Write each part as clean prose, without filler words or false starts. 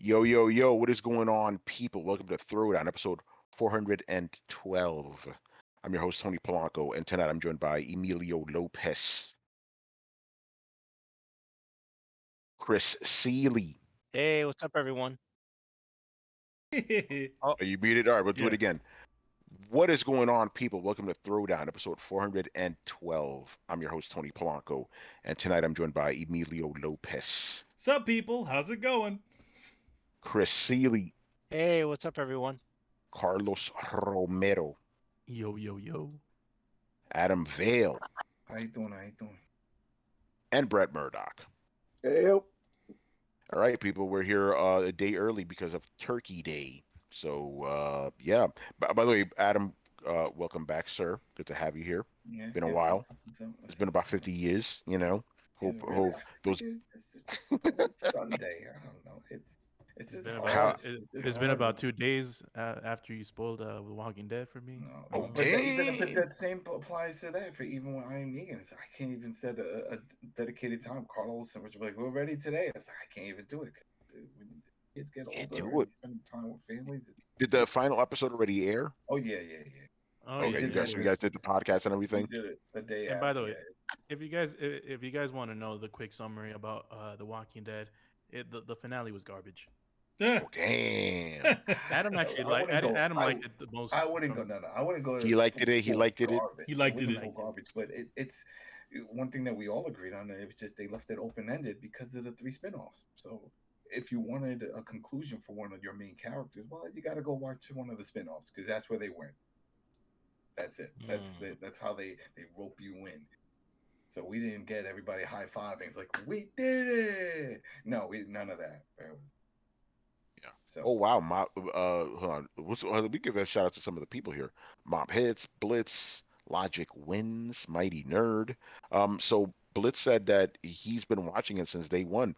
Yo, yo, yo, what is going on, people? Welcome to Throwdown, episode 412. I'm your host, Tony Polanco, and tonight I'm joined by Emilio Lopez, Chris Seeley. Hey, what's up, everyone? Oh, Are you muted? All right, we'll do it Yeah. again. What is going on, people? Welcome to Throwdown, episode 412. I'm your host, Tony Polanco, and tonight I'm joined by Emilio Lopez, Sup, people? How's it going? Chris Seeley, hey, what's up, everyone? Carlos Romero, Yo, yo, yo. Adam Vale, How you doing? and Brett Murdoch. Yep. All right, people, we're here a day early because of Turkey Day. So, yeah. By the way, Adam, welcome back, sir. Good to have you here. Yeah, Been a while. It's been about 50 years, you know. Hope those. It's Sunday. I don't know. It's just It's been about 2 days after you spoiled Walking Dead for me. No, but even if that same applies to that, for even when I'm vegan, I can't even set a dedicated time. Carlos and Richard were like, we're ready today. I was like, I can't even do it. Dude, when kids get older, spending time with families. Did the final episode already air? Oh yeah. Oh, Okay, yeah, you guys did the podcast and everything. We did it the day. And after, by the way, if you guys want to know the quick summary about The Walking Dead, the finale was garbage. Oh, damn. Adam actually liked it the most. I wouldn't go. No. I wouldn't go. He liked it. He liked it. He liked it. Full garbage, but it's one thing that we all agreed on. It was just they left it open ended because of the 3 spinoffs. So if you wanted a conclusion for one of your main characters, well, you got to go watch one of the spinoffs because that's where they went. That's it. That's how they rope you in. So we didn't get everybody high fiving. It's like we did it. No, none of that. Yeah. So, oh wow, hold on. We give a shout out to some of the people here. Mop Hits, Blitz, Logic Wins, Mighty Nerd. So Blitz said that he's been watching it since day one.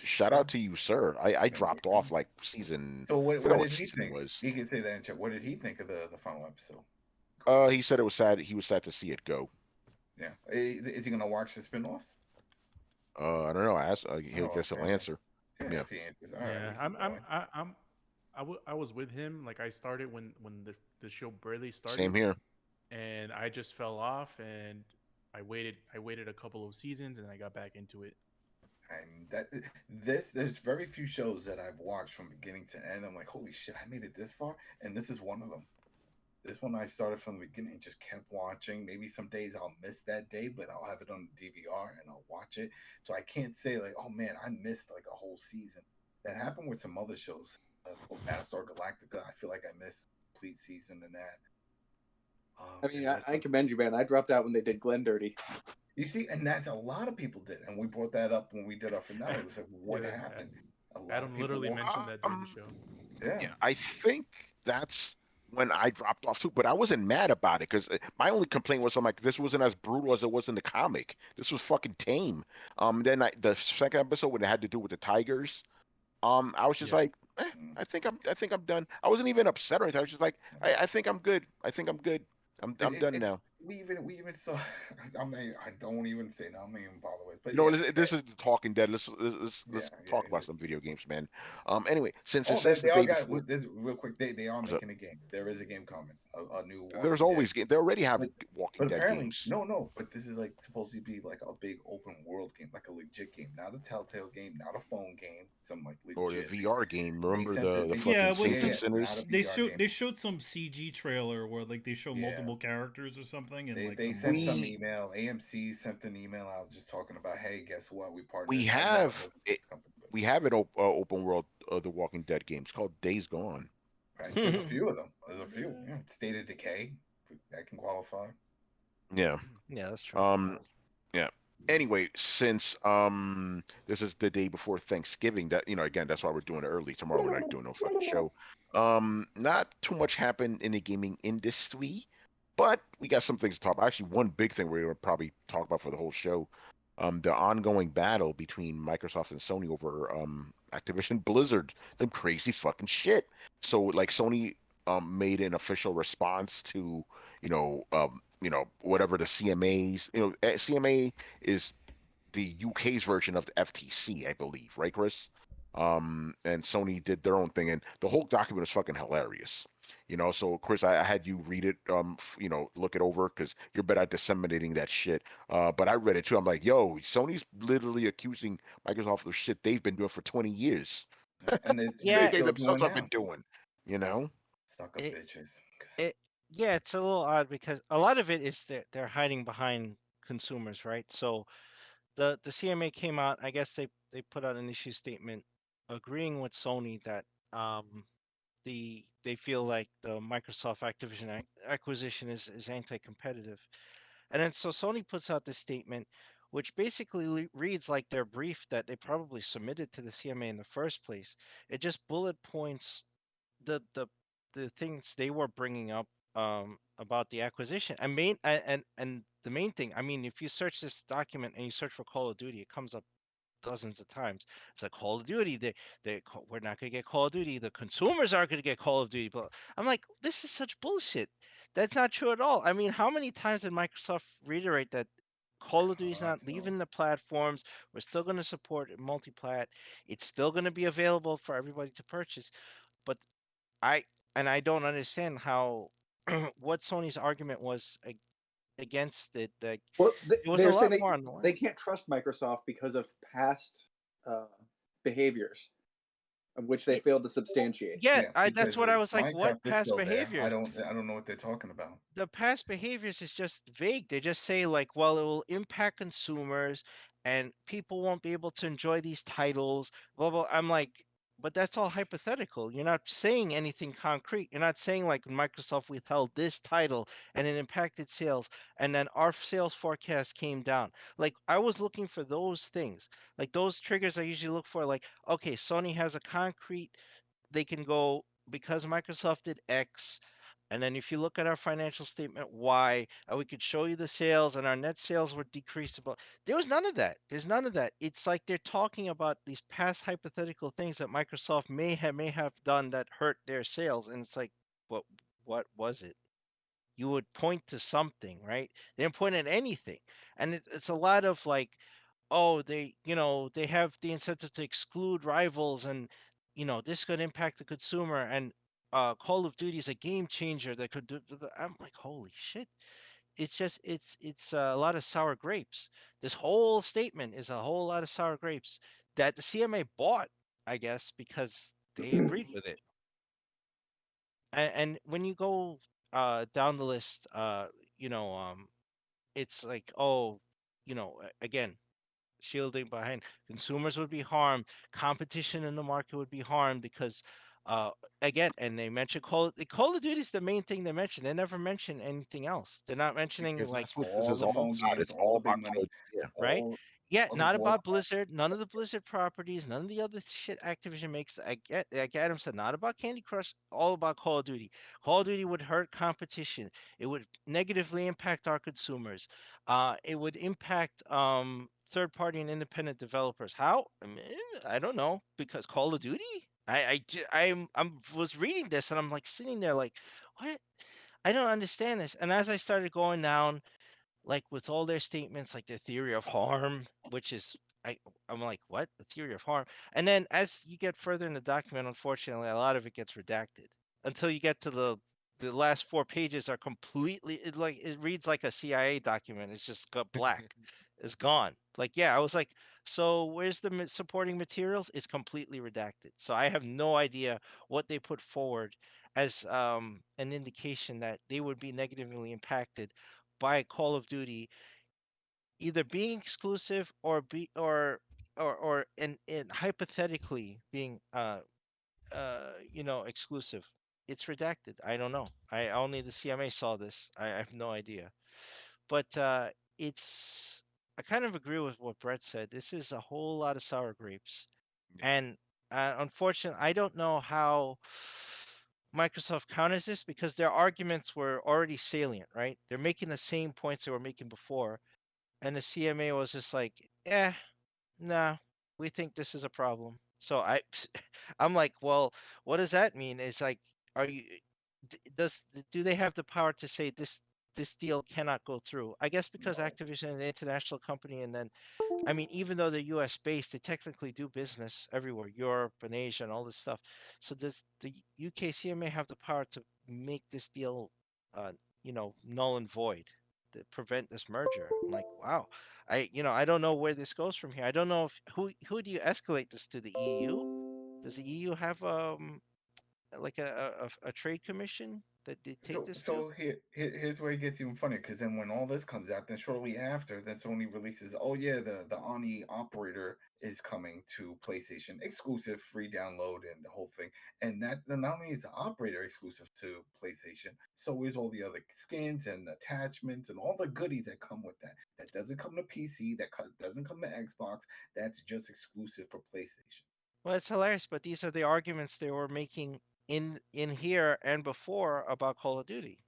Shout out to you, sir. I dropped off like season. So what did he think? He can say that in chat. What did he think of the final episode? He said it was sad. He was sad to see it go. Yeah. Is he gonna watch the spinoffs? I don't know. He'll answer. Yeah. If he answers, all right. I was with him. Like I started when the show barely started. Same here. And I just fell off, and I waited a couple of seasons, and I got back into it. And there's very few shows that I've watched from beginning to end. I'm like, holy shit, I made it this far, and this is one of them. This one I started from the beginning and just kept watching. Maybe some days I'll miss that day, but I'll have it on DVR and I'll watch it. So I can't say like, oh man, I missed like a whole season. That happened with some other shows. Battlestar Galactica, I feel like I missed a complete season in that. I mean, I commend you, man. I dropped out when they did Glenn dirty. You see, and that's a lot of people did, and we brought that up when we did our finale. It was like, what happened? Adam literally mentioned that during the show. Yeah, I think that's when I dropped off too, but I wasn't mad about it because my only complaint was I'm like, this wasn't as brutal as it was in the comic. This was fucking tame. Then the second episode when it had to do with the tigers, I was just like, I think I'm done. I wasn't even upset or anything. I was just like, I think I'm good. I'm done now. We even saw. I don't even say no. I'm not even bother with. But this is the Talking Dead. Let's talk about some video games, man. Anyway, since they all got this real quick. They are making a game. There is a game coming. A new. There's always game. They already have Walking Dead games. No. But this is like supposed to be like a big open world game, like a legit game, not a Telltale game, not a phone game, some like legit. Or the VR game. Remember the fucking Saints and Sinners? They showed some CG trailer where like they show multiple characters or something, and they sent some email. AMC sent an email out just talking about, hey, guess what? We have an open world The Walking Dead game. It's called Days Gone. Right. There's a few of them. There's a few. Yeah. State of Decay. That can qualify. Yeah. Yeah, that's true. Yeah. Anyway, since this is the day before Thanksgiving, that again, that's why we're doing it early. Tomorrow we're not doing no fucking show. Not too much happened in the gaming industry. But we got some things to talk about. Actually, one big thing we're going to probably talk about for the whole show, the ongoing battle between Microsoft and Sony over Activision Blizzard, them crazy fucking shit. So, like, Sony made an official response to, whatever the CMAs, CMA is the UK's version of the FTC, I believe, right, Chris? and Sony did their own thing, and the whole document was fucking hilarious. So Chris, I had you read it, look it over because you're better at disseminating that shit. But I read it too. I'm like, yo, Sony's literally accusing Microsoft of shit they've been doing for 20 years. and they, Yeah, they still themselves doing have been now. doing. You know? Suck up it bitches. it yeah, it's a little odd because a lot of it is they're hiding behind consumers, right? So the CMA came out. I guess they put out an issue statement agreeing with Sony that they feel like the Microsoft Activision acquisition is anti-competitive. And then so Sony puts out this statement, which basically reads like their brief that they probably submitted to the CMA in the first place. It just bullet points the the the things they were bringing up about the acquisition. And the main thing, I mean, if you search this document and you search for Call of Duty, it comes up dozens of times. It's like Call of Duty. We're not going to get Call of Duty. The consumers aren't going to get Call of Duty. But I'm like, this is such bullshit. That's not true at all. I mean, how many times did Microsoft reiterate that Call of Duty is not Constantly. leaving the platforms? We're still going to support multi-plat. It's still going to be available for everybody to purchase. But I I don't understand how what Sony's argument was against it. Like Well, it was a they're saying lot more on the they line. can't trust Microsoft because of past uh, behaviors, of which they failed to substantiate. Yeah, Yeah, that's because what I was like. What Minecraft is past still there. I behaviors? don't know what they're talking about. The past behaviors is just vague. They just say like, well, it will impact consumers and people won't be able to enjoy these titles. Blah blah. I'm like, but that's all hypothetical. You're not saying anything concrete. You're not saying like Microsoft withheld this title and it impacted sales and then our sales forecast came down. Like I was looking for those things. Like those triggers I usually look for like, okay, Sony has a concrete they can go because Microsoft did X, and then if you look at our financial statement, Y, and we could show you the sales, and our net sales were decreased about. There was none of that. There's none of that. It's like they're talking about these past hypothetical things that Microsoft may have done that hurt their sales, and it's like, what what was it? You would point to something, right? They didn't point at anything, and it's a lot of like, oh, they have the incentive to exclude rivals and this could impact the consumer and Call of Duty is a game changer that could do. I'm like, holy shit! It's just it's a lot of sour grapes. This whole statement is a whole lot of sour grapes that the CMA bought, I guess, because they agreed with it. And when you go down the list, you know, it's like, oh, again, shielding behind consumers would be harmed, competition in the market would be harmed because uh again, and they mentioned Call of Duty is the main thing they mentioned. They never mention anything else. They're not mentioning Because like that's what This all is the all phone about. games, It's all all the big about money, color. Yeah. right? all Yeah, all the not war. about Blizzard, none of the Blizzard properties, none of the other shit Activision makes. Like Adam said, not about Candy Crush, all about Call of Duty. Call of Duty would hurt competition. It would negatively impact our consumers. It would impact third party and independent developers. How? I mean, I don't know, because Call of Duty? I'm was reading this and I'm like sitting there like, what? I don't understand this. And as I started going down like with all their statements, like the theory of harm, which is I'm like, what? The theory of harm. And then as you get further in the document, unfortunately, a lot of it gets redacted until you get to the last 4 pages are completely it reads like a CIA document. It's just got black. It's gone. Like, yeah, I was like, so where's the supporting materials? It's completely redacted. So I have no idea what they put forward as an indication that they would be negatively impacted by Call of Duty either being exclusive or be or in hypothetically being exclusive. It's redacted. I don't know. I only the CMA saw this. I have no idea. But it's I kind of agree with what Brett said. This is a whole lot of sour grapes. Yeah. And unfortunately, I don't know how Microsoft counters this because their arguments were already salient, right? They're making the same points they were making before. And the CMA was just like, nah, we think this is a problem. So I'm like, well, what does that mean? It's like, are you, does, do they have the power to say this? this deal cannot go through. I guess because No. Activision is an international company, and then I mean, even though they're U.S. based, they technically do business everywhere, Europe and Asia and all this stuff. So does the UK CMA have the power to make this deal, uh, null and void, to prevent this merger? I'm like, wow, I don't know where this goes from here. I don't know if who do you escalate this to? The EU? Does the EU have like a trade commission that they take So, this to? so here's where it gets even funnier, because then when all this comes out, then shortly after, then Sony releases, oh yeah, the Oni operator is coming to PlayStation, exclusive, free download, and the whole thing. And that not only is the operator exclusive to PlayStation, so is all the other skins and attachments and all the goodies that come with that. That doesn't come to PC, doesn't come to Xbox. That's just exclusive for PlayStation. Well, it's hilarious, but these are the arguments they were making in here and before about Call of Duty.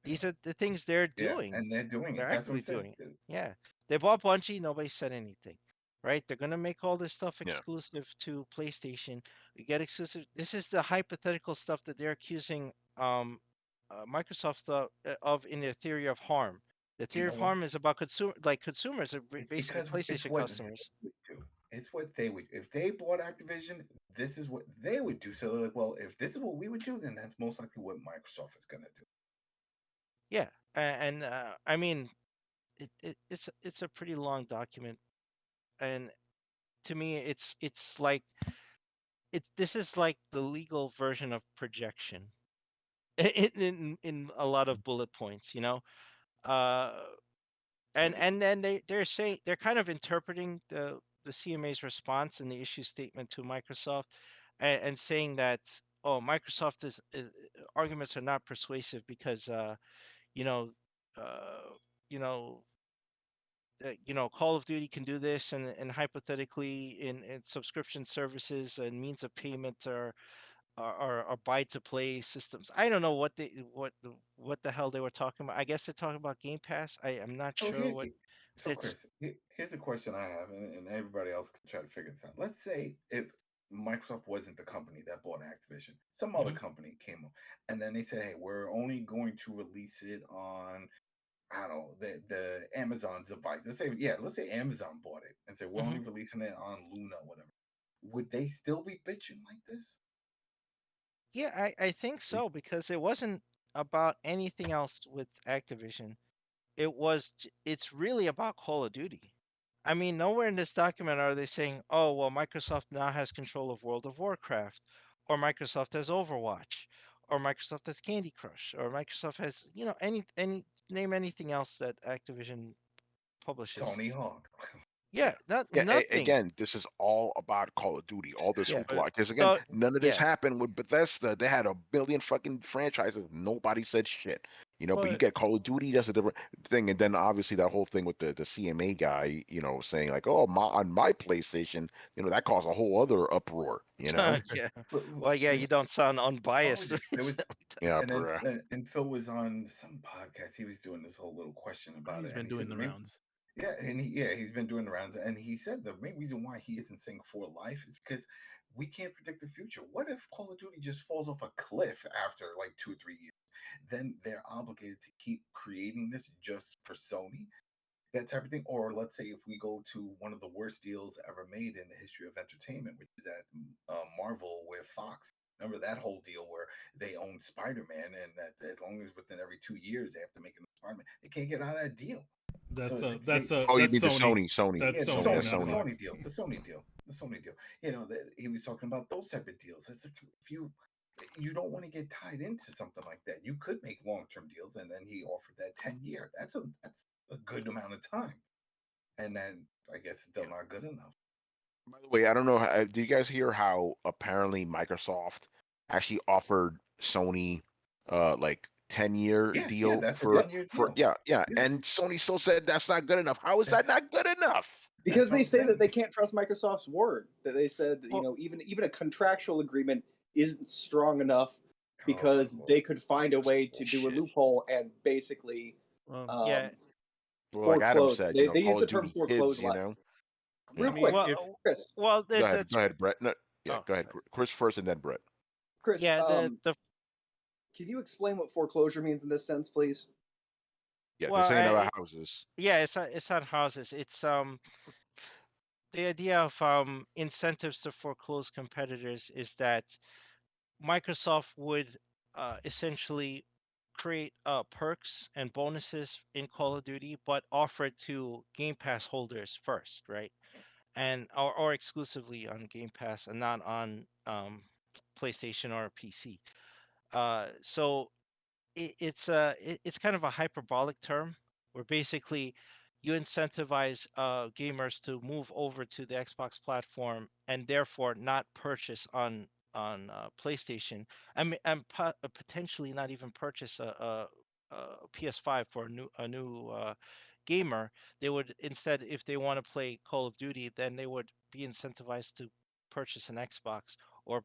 These are the things they're Yeah, doing. and they're doing They're it. That's what I'm actively saying. doing it. Yeah. They bought Bungie, nobody said anything. Right? They're gonna make all this stuff Yeah. exclusive to PlayStation. You get exclusive. This is the hypothetical stuff that they're accusing Microsoft of in their theory of harm. The You theory know of what? harm is about consumers, are It's basically because it's PlayStation what they customers. would do. It's what they would. If they bought Activision, this is what they would do. So they're like, well, if this is what we would do, then that's most likely what Microsoft is going to do. Yeah, and I mean, it's a pretty long document, and to me, it's like this is like the legal version of projection in a lot of bullet points, uh, So and then they're saying they're kind of interpreting the CMA's response in the issue statement to Microsoft, and saying that Microsoft is arguments are not persuasive because you know uh, you know Call of Duty can do this, and hypothetically, in subscription services and means of payment are buy to play systems. I don't know what the hell they were talking about. I guess they're talking about Game Pass. I'm not so sure here, what. so It's Chris, here's a question I have, and everybody else can try to figure this out. Let's say if Microsoft wasn't the company that bought Activision, some other Mhm. company came up, and then they said, hey, we're only going to release it on, I don't know, the Amazon device. Let's say Amazon bought it and said we're only Mhm. releasing it on Luna, whatever. Would they still be bitching like this? Yeah, I think so, because it wasn't about anything else with Activision. It's really about Call of Duty. I mean, nowhere in this document are they saying, "Oh, well, Microsoft now has control of World of Warcraft, or Microsoft has Overwatch, or Microsoft has Candy Crush, or Microsoft has, any name anything else that Activision publishes." Tony Hawk. Yeah, not Yeah, nothing. again, this is all about Call of Duty. All this Yeah. But hoopla. Because again, So none of this yeah, happened with Bethesda. They had a billion fucking franchises. Nobody said shit. But you but get Call of Duty, that's a different thing. And then obviously that whole thing with the CMA guy, saying like, oh, on my PlayStation, that caused a whole other uproar. yeah. But Well, yeah, you this, don't sound what unbiased. was it? There was, Yeah, and then bruh. and Phil was on some podcast. He was doing this whole little question about he's it, and been he said doing the the main, rounds. yeah, he's been doing the rounds, and he said the main reason why he isn't saying for life is because we can't predict the future. What if Call of Duty just falls off a cliff after like 2 or 3 years? Then they're obligated to keep creating this just for Sony, that type of thing. Or let's say if we go to one of the worst deals ever made in the history of entertainment, which is that Marvel with Fox. Remember that whole deal where they own Spider-Man, and that as long as within every 2 years they have to make a Spider-Man, they can't get out of that deal. So That's it's a like that's a Oh, you that's mean the Sony. Sony. That's yeah, Sony, That's not The Sony. Fox. Sony deal, the Sony deal. He was talking about those type of deals. It's like if you don't want to get tied into something like that, you could make long term deals, and then he offered that 10 year. That's a good amount of time, and then I guess it's still not good enough. By the way, I don't know. Do you guys hear how apparently Microsoft actually offered Sony, like 10-year Yeah, deal that's a for 10 year for deal. yeah, yeah, Yeah, and Sony still said that's not good enough. How is that that's not good enough? Because what they I'm say that saying. they can't trust Microsoft's word. That they said, Well, even a contractual agreement isn't strong enough Oh my because lord, they could find a way to do a Bullshit. loophole and basically yeah. um, Well, like Adam foreclose. said, They use Call the of term Duty kids. foreclose. I Real Yeah. mean, quick, if Chris. Well, Go that ahead, that's go ahead, Brett. No, yeah, oh, go ahead, sorry. Chris first, and then Brett. Chris, Yeah, the can you explain what foreclosure means in this sense, please? Yeah, Well, this ain't about houses. yeah, it's not houses. It's the idea of incentives to foreclose competitors is that Microsoft would essentially create perks and bonuses in Call of Duty, but offer it to Game Pass holders first, right? And or exclusively on Game Pass and not on PlayStation or PC. So it's kind of a hyperbolic term where basically you incentivize gamers to move over to the Xbox platform and therefore not purchase on PlayStation and potentially not even purchase a PS5 for a new gamer. They would instead, if they want to play Call of Duty, then they would be incentivized to purchase an Xbox or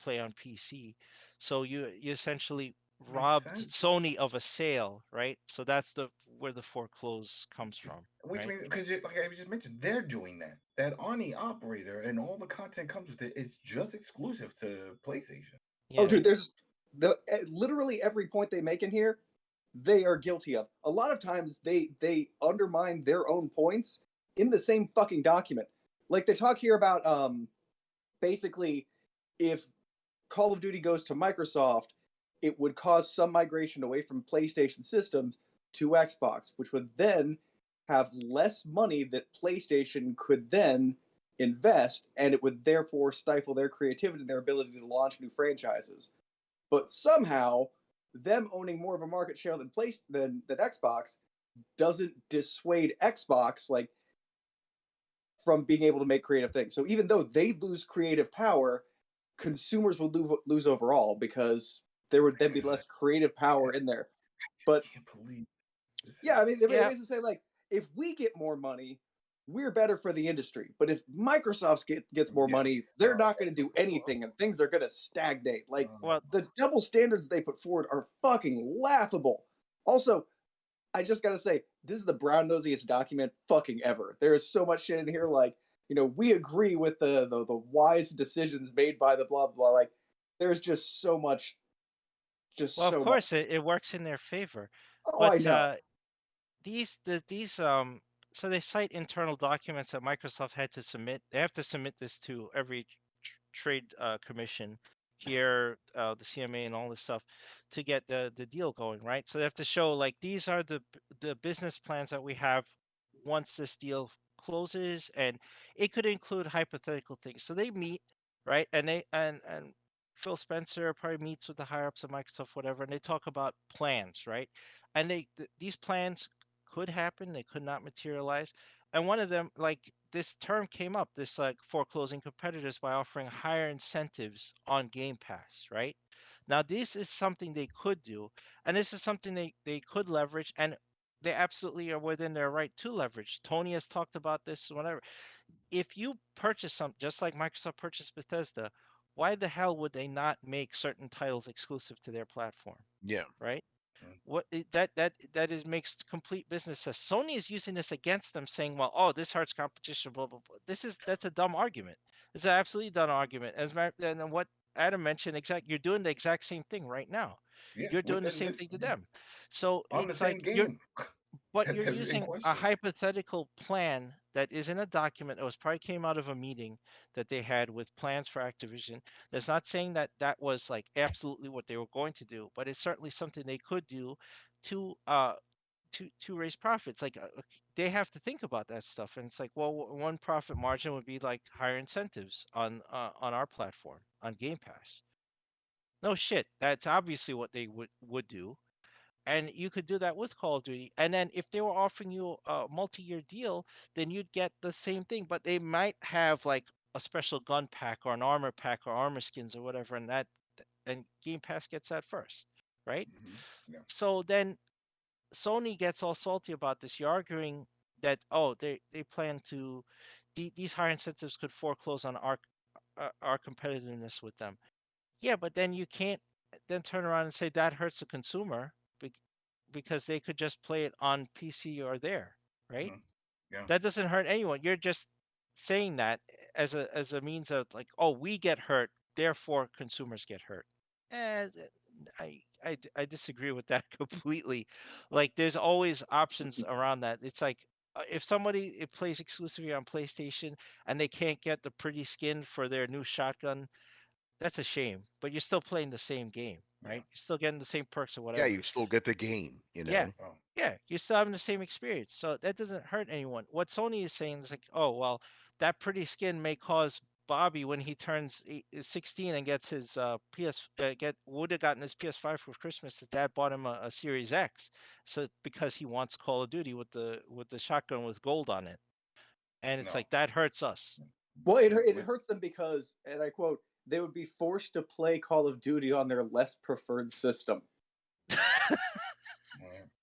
play on PC. So you essentially Makes robbed sense. Sony of a sale, right? So that's the where the foreclose comes from, Which right? means, because like I just mentioned, they're doing that. That Oni operator and all the content comes with it is just exclusive to PlayStation. Oh, Yeah. dude, there's literally every point they make in here, they are guilty of. A lot of times they undermine their own points in the same fucking document. Like they talk here about basically if Call of Duty goes to Microsoft, it would cause some migration away from PlayStation systems to Xbox, which would then have less money that PlayStation could then invest, and it would therefore stifle their creativity and their ability to launch new franchises. But somehow, them owning more of a market share than Xbox doesn't dissuade Xbox from being able to make creative things. So even though they lose creative power, consumers would lose overall because there would then be less creative power in there. But I can't believe this. yeah, I mean, they Yeah. basically say like, if we get more money, we're better for the industry. But if Microsoft gets more Yeah. money, they're Oh, not going to that's do anything, and things are going to stagnate. Like Well, the double standards they put forward are fucking laughable. Also, I just got to say, this is the brown nosiest document fucking ever. There is so much shit in here. Like, we agree with the wise decisions made by the blah blah. Like, there's just so much, well, of so much. course it works in their favor, Oh, I but know. these so they cite internal documents that Microsoft had to submit. They have to submit this to every trade commission here, the CMA and all this stuff to get the deal going, right? So they have to show like these are the business plans that we have once this deal closes, and it could include hypothetical things. So they meet, right? And and Phil Spencer probably meets with the higher ups of Microsoft, whatever, and they talk about plans, right? And these plans could happen, they could not materialize. And one of them, like this term came up, this like foreclosing competitors by offering higher incentives on Game Pass, right? Now, this is something they could do, and this is something they could leverage, and they absolutely are within their right to leverage. Tony has talked about this, whatever. If you purchase some, just like Microsoft purchased Bethesda, why the hell would they not make certain titles exclusive to their platform, Yeah. right? Mm. That is makes complete business sense. Sony is using this against them, saying, "Well, oh, this hurts competition." Blah blah blah. That's a dumb argument. It's an absolutely dumb argument. And what Adam mentioned, you're doing the exact same thing right now. Yeah, You're doing the within same this thing to them. So on the it's same like you're game but that you're they're in using a question. hypothetical plan that is in a document that was probably came out of a meeting that they had with plans for Activision. That's not saying that that was like absolutely what they were going to do, but it's certainly something they could do to to raise profits. Like they have to think about that stuff, and it's like, well, one profit margin would be like higher incentives on our platform on Game Pass. No shit, that's obviously what they would do, and you could do that with Call of Duty. And then if they were offering you a multi-year deal, then you'd get the same thing, but they might have like a special gun pack or an armor pack or armor skins or whatever, and Game Pass gets that first, right? Hmm. Yeah. So then Sony gets all salty about this. You're arguing that oh they plan to these higher incentives could foreclose on our competitiveness with them. Yeah, but then you can't then turn around and say that hurts the consumer because they could just play it on PC or there, right? Hmm. Yeah. That doesn't hurt anyone. You're just saying that as a means of like, oh, we get hurt, therefore consumers get hurt. And I disagree with that completely. Like, there's always options around that. It's like, if somebody it plays exclusively on PlayStation and they can't get the pretty skin for their new shotgun, that's a shame. But you're still playing the same game, Yeah. right? You're still getting the same perks or Yeah, whatever. you still get the game, Yeah, Oh, yeah, you're still having the same experience. So that doesn't hurt anyone. What Sony is saying is like, oh, well, that pretty skin may cause Bobby when he turns 16 and gets his would have gotten his PS5 for Christmas. His dad bought him a Series X, so because he wants Call of Duty with the shotgun with gold on it, and it's no. like that hurts us. Well, it With- hurts them because, and I quote, they would be forced to play Call of Duty on their less preferred system.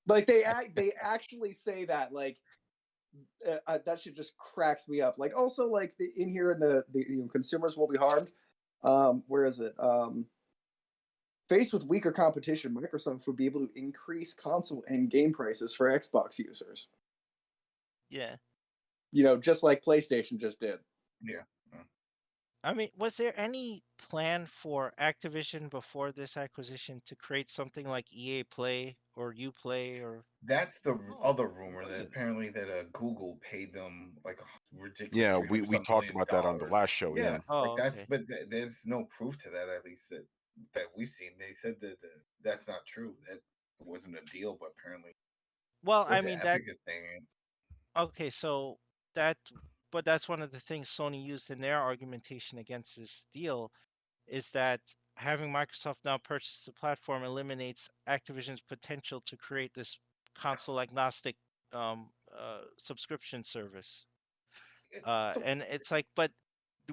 Like they actually say that. Like that shit just cracks me up. Like also like in here in the consumers will be harmed. Where is it? Faced with weaker competition, Microsoft would be able to increase console and game prices for Xbox users. Yeah. Just like PlayStation just did. Yeah. I mean, was there any plan for Activision before this acquisition to create something like EA Play or Uplay or? That's the Oh, other rumor that wasn't. apparently that Google paid them like a ridiculous. Yeah, 300 we some talked million about that on the dollars. last show. Yeah, Yeah. Oh, like that's okay. but there's no proof to that. At least that we've seen. They said that that's not true. That it wasn't a deal, but apparently, Well, I was mean Epic is saying. okay, so that, but that's one of the things Sony used in their argumentation against this deal is that having Microsoft now purchase the platform eliminates Activision's potential to create this console agnostic subscription service. So And it's like, but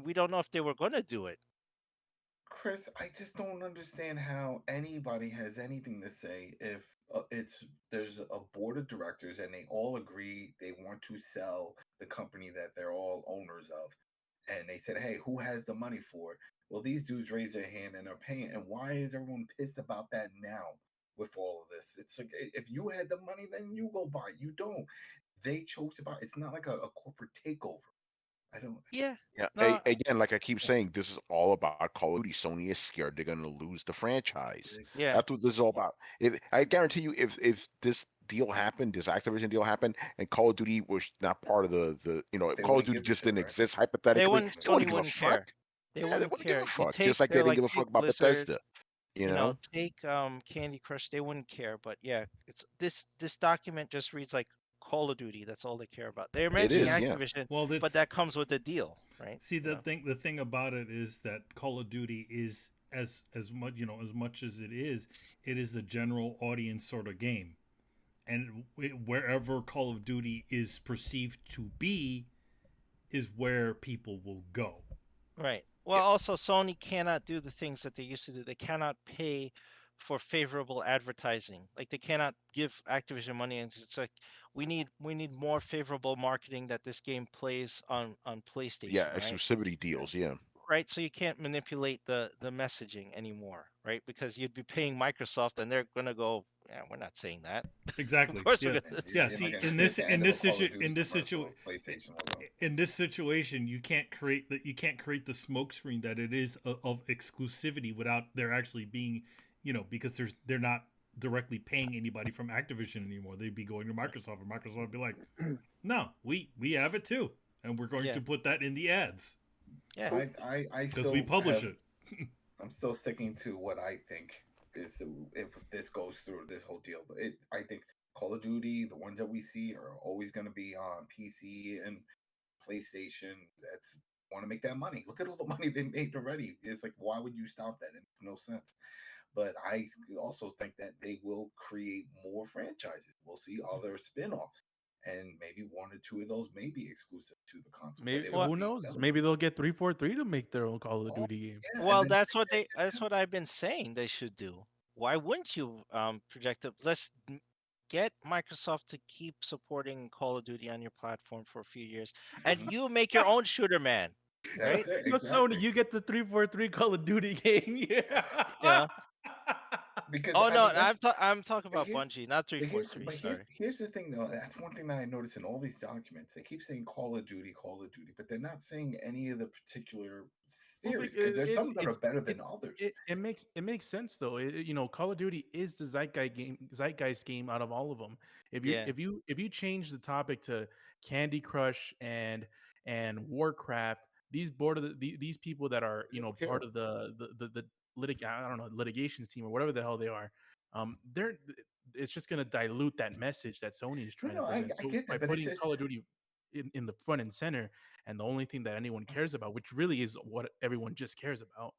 we don't know if they were going to do it. Chris, I just don't understand how anybody has anything to say if there's a board of directors and they all agree they want to sell the company that they're all owners of, and they said, "Hey, who has the money for it?" Well, these dudes raise their hand and are paying. And why is everyone pissed about that now? With all of this, it's like if you had the money, then you go buy it. You don't. They chose to buy. It's not like a corporate takeover. I don't. Yeah. Yeah. No. Again, like I keep saying, this is all about Call of Duty. Sony is scared they're going to lose the franchise. Yeah. That's what this is all about. I guarantee you, if this deal happened, this Activision deal happened, and Call of Duty was not part of if They Call of wouldn't Duty give a just shit, didn't right? exist They hypothetically, wouldn't. they wouldn't Sony give a wouldn't care. fuck. They Yeah, they wouldn't wouldn't give care. a You fuck. take Just like they they're didn't like give a take fuck about Blizzard, Bethesda. take Candy Crush. They wouldn't care. But yeah, it's this document just reads like Call of Duty. That's all they care about. They're It mentioning is, yeah. Activision, Well, but that's that comes with a deal, right? see the thing about it is that Call of Duty is as much as much as it is a general audience sort of game, and wherever Call of Duty is perceived to be is where people will go. Right. Well, also Sony cannot do the things that they used to do. They cannot pay for favorable advertising. Like they cannot give Activision money, and it's like we need more favorable marketing that this game plays on PlayStation, Yeah, right? exclusivity deals. Yeah. Right. So you can't manipulate the messaging anymore, right? Because you'd be paying Microsoft, and they're gonna go, yeah, we're not saying that. Exactly. Of course Yeah. we're gonna. Yeah. You're See, not gonna in see this at the in end of this a Call of situ Duty in this commercial situ a PlayStation logo. in this situation, you can't create the smokescreen that it is of exclusivity without there actually being, because they're not directly paying anybody from Activision anymore. They'd be going to Microsoft, and Microsoft would be like, "No, we have it too, and we're going Yeah. to put that in the ads Yeah. I because still we publish have- it." I'm still sticking to what I think is if this goes through this whole deal. I think Call of Duty, the ones that we see, are always going to be on PC and PlayStation. That's want to make that money. Look at all the money they made already. It's like, why would you stop that? It makes no sense. But I also think that they will create more franchises. We'll see other spin-offs. And maybe one or two of those may be exclusive to the console. Maybe Well, who knows? Maybe they'll get 343 to make their own Call of Duty game. Yeah, Well, and then that's what I've been saying they should do. Why wouldn't you project it? Let's get Microsoft to keep supporting Call of Duty on your platform for a few years, and you make your own shooter, man. Right? that's it, Yo, exactly. Sony, you get the 343 Call of Duty game. Yeah. Yeah. because Oh I no, mean that's I'm talking but about here's Bungie, not but here's 343. but here's Sorry. here's the thing though. That's one thing that I notice in all these documents. They keep saying Call of Duty, but they're not saying any of the particular Well, series because there's some that are better than others. it makes sense though. Call of Duty is the zeitgeist game out of all of them. Yeah. If you change the topic to Candy Crush and Warcraft, these people that are They don't part care. of the I don't know, litigations team or whatever the hell they are, they're it's just gonna dilute that message that Sony is No, trying to no, present. I So get by that, but it's putting just Call of Duty in the front and center, and the only thing that anyone cares about, which really is what everyone just cares about.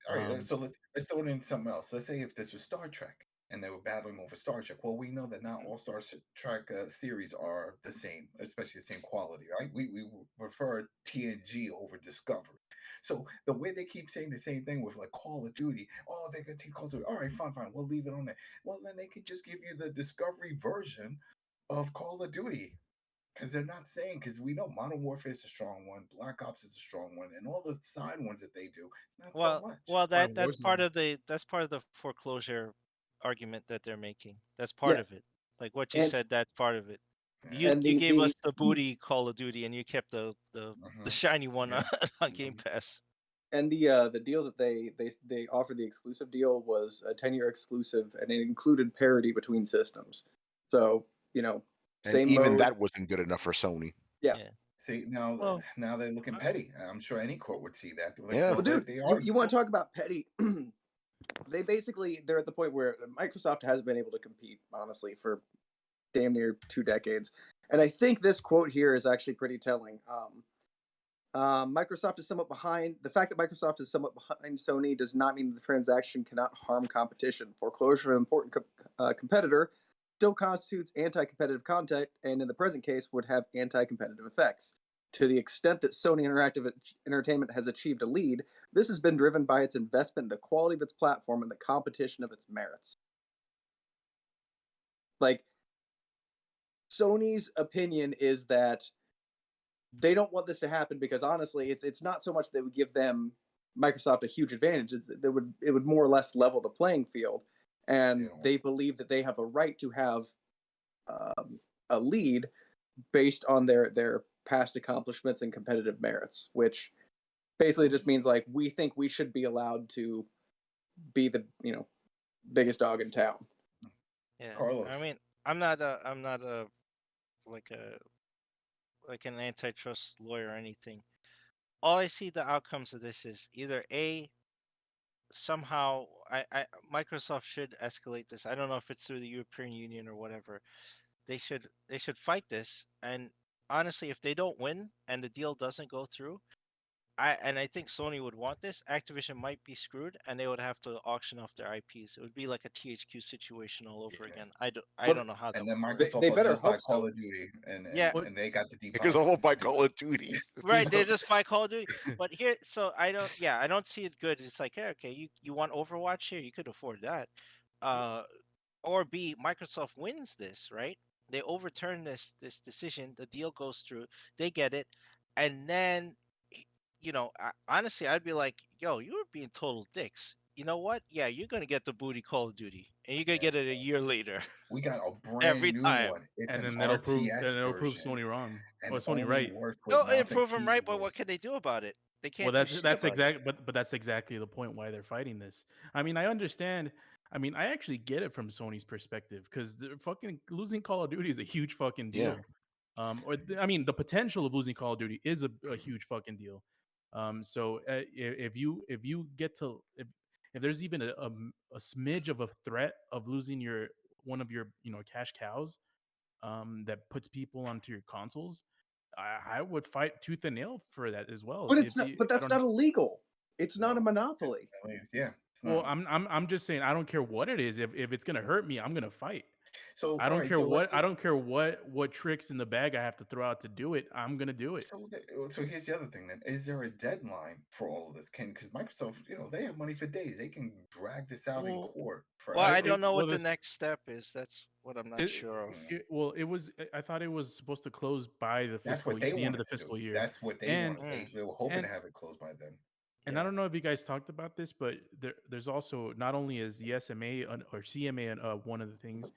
all right. Um, So let's throw it in something else. Let's say if this was Star Trek and they were battling over Star Trek. Well, we know that not all Trek series are the same, especially the same quality, right? We prefer TNG over Discovery. So the way they keep saying the same thing with like Call of Duty, oh, they're gonna take Call of Duty. All right, fine, we'll leave it on there. Well, then they could just give you the Discovery version of Call of Duty. Because they're not saying, because we know Modern Warfare is a strong one, Black Ops is a strong one, and all the side ones that they do, not so much. Well, Modern that's part Warzone. of the foreclosure argument that they're making. That's part Yeah, of it. Like what you and said, that's part of it. Yeah. and You the gave us the booty Call of Duty, and you kept the Uh-huh. shiny one Yeah. on Game Pass. and the deal that they offered, the exclusive deal, was a 10-year exclusive, and it included parity between systems. So And same even modes. that wasn't good enough for Sony. Yeah. Yeah. See, Well, now they're looking petty. I'm sure any court would see that. They're like, Yeah. Well, well, dude, they you, are. you want to talk about petty? They're at the point where Microsoft hasn't been able to compete, honestly, for damn near 2 decades. And I think this quote here is actually pretty telling. Microsoft is somewhat behind. The fact that Microsoft is somewhat behind Sony does not mean the transaction cannot harm competition. Foreclosure of an important competitor still constitutes anti-competitive conduct, and in the present case would have anti-competitive effects. To the extent that Sony Interactive Entertainment has achieved a lead, this has been driven by its investment in the quality of its platform and the competition of its merits. Like, Sony's opinion is that they don't want this to happen because honestly, it's not so much that would give them Microsoft a huge advantage. It would more or less level the playing field, and they believe that they have a right to have a lead based on their past accomplishments and competitive merits, which basically just means like we think we should be allowed to be the biggest dog in town. Yeah. Carlos. I mean, I'm not a like a like an antitrust lawyer or anything. All I see the outcomes of this is either A, somehow Microsoft should escalate this. I don't know if it's through the European Union or whatever. They should fight this. And honestly, if they don't win and the deal doesn't go through, I think Sony would want this. Activision might be screwed, and they would have to auction off their IPs. It would be like a THQ situation all over Yeah. again. I Well, don't know how that And then would work. Microsoft They will better just buy hope Call so. of Duty, Yeah. and they got the deep Because I won't pockets. buy Call of Duty. Right, they just buy Call of Duty. But here, so I don't see it good. It's like, yeah, okay, you want Overwatch here, you could afford that. Or B, Microsoft wins this, right? They overturn this decision, the deal goes through, they get it, and then honestly, I'd be like, yo, you were being total dicks. You know what? Yeah, you're gonna get the booty Call of Duty, and you're gonna Yeah. get it a year later. We got a brand Every new time. one. It's and an then it'll prove RTS Sony version, wrong or and Sony only right. works with No, mouse and prove them right, but keyboard. what can they do about it? They Well, can't do shit that's about it. exactly but that's exactly the point why they're fighting this. I mean, I understand. I mean, I actually get it from Sony's perspective because fucking losing Call of Duty is a huge fucking Yeah. deal. I mean, the potential of losing Call of Duty is a huge fucking deal. So if you get to if there's even a smidge of a threat of losing one of your cash cows, that puts people onto your consoles, I would fight tooth and nail for that as well. But it's not. But I that's don't not illegal. It's not a No. monopoly. Yeah. It's well, not. I'm just saying I don't care what it is. If it's gonna hurt me, I'm gonna fight. So I all don't right. care So what let's I don't care what tricks in the bag I have to throw out to do it. I'm gonna do it. so here's the other thing then. Is there a deadline for all of this? Because Microsoft, they have money for days. They can drag this out in Well, court Well, forever. I don't know well, what the this next step is. That's what I'm not sure of. well, it was. I thought it was supposed to close by That's what they the end of wanted the to do. fiscal year, That's what they and wanted. They were hoping and to have it closed by then. And I don't know if you guys talked about this, but there's also, not only is the SMA or CMA one of the things,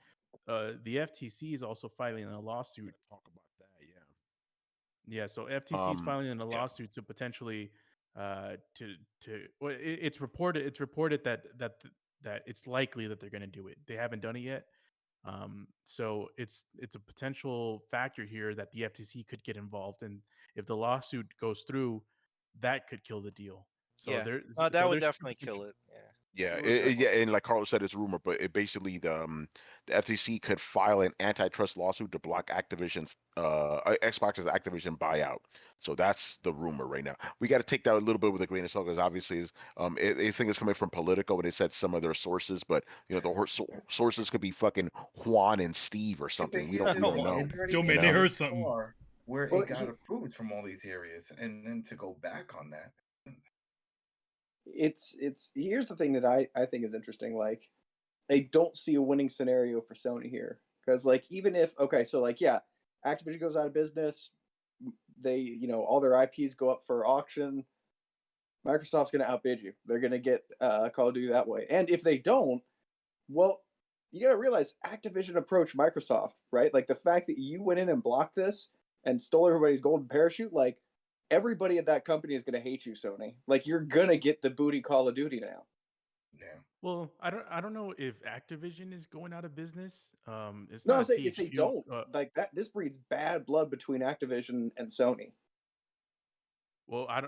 the FTC is also filing a lawsuit. Talk about that, yeah. Yeah, so FTC is filing a Yeah. lawsuit to potentially well, it's reported that it's likely that they're going to do it. They haven't done it yet. So it's a potential factor here that the FTC could get involved, and if the lawsuit goes through, that could kill the deal. So Yeah. there's That would definitely kill it. Yeah. Yeah, Most definitely. yeah, and like Carlos said, it's a rumor, but it basically the FTC could file an antitrust lawsuit to block Activision's Xbox's Activision buyout. So that's the rumor right now. We got to take that a little bit with a grain of salt because obviously, they think it's coming from Politico, and they said some of their sources, but you know sources could be fucking Juan and Steve or something. We don't know. Joe, man, you they know? heard something. Where Well, it got approved from all these areas, and then to go back on that. it's here's the thing that I think is interesting. Like, I don't see a winning scenario for Sony here, because like, even if, okay, so like, yeah, Activision goes out of business, they, all their IPs go up for auction, Microsoft's going to outbid you. They're going to get Call of Duty that way. And if they don't, well, you got to realize Activision approached Microsoft, right? Like, the fact that you went in and blocked this and stole everybody's golden parachute, like, everybody at that company is going to hate you, Sony. Like, you're going to get the booty Call of Duty now. Yeah. Well, I don't know if Activision is going out of business. It's No, not I'm saying if they THQ, don't, like that, this breeds bad blood between Activision and Sony. well, I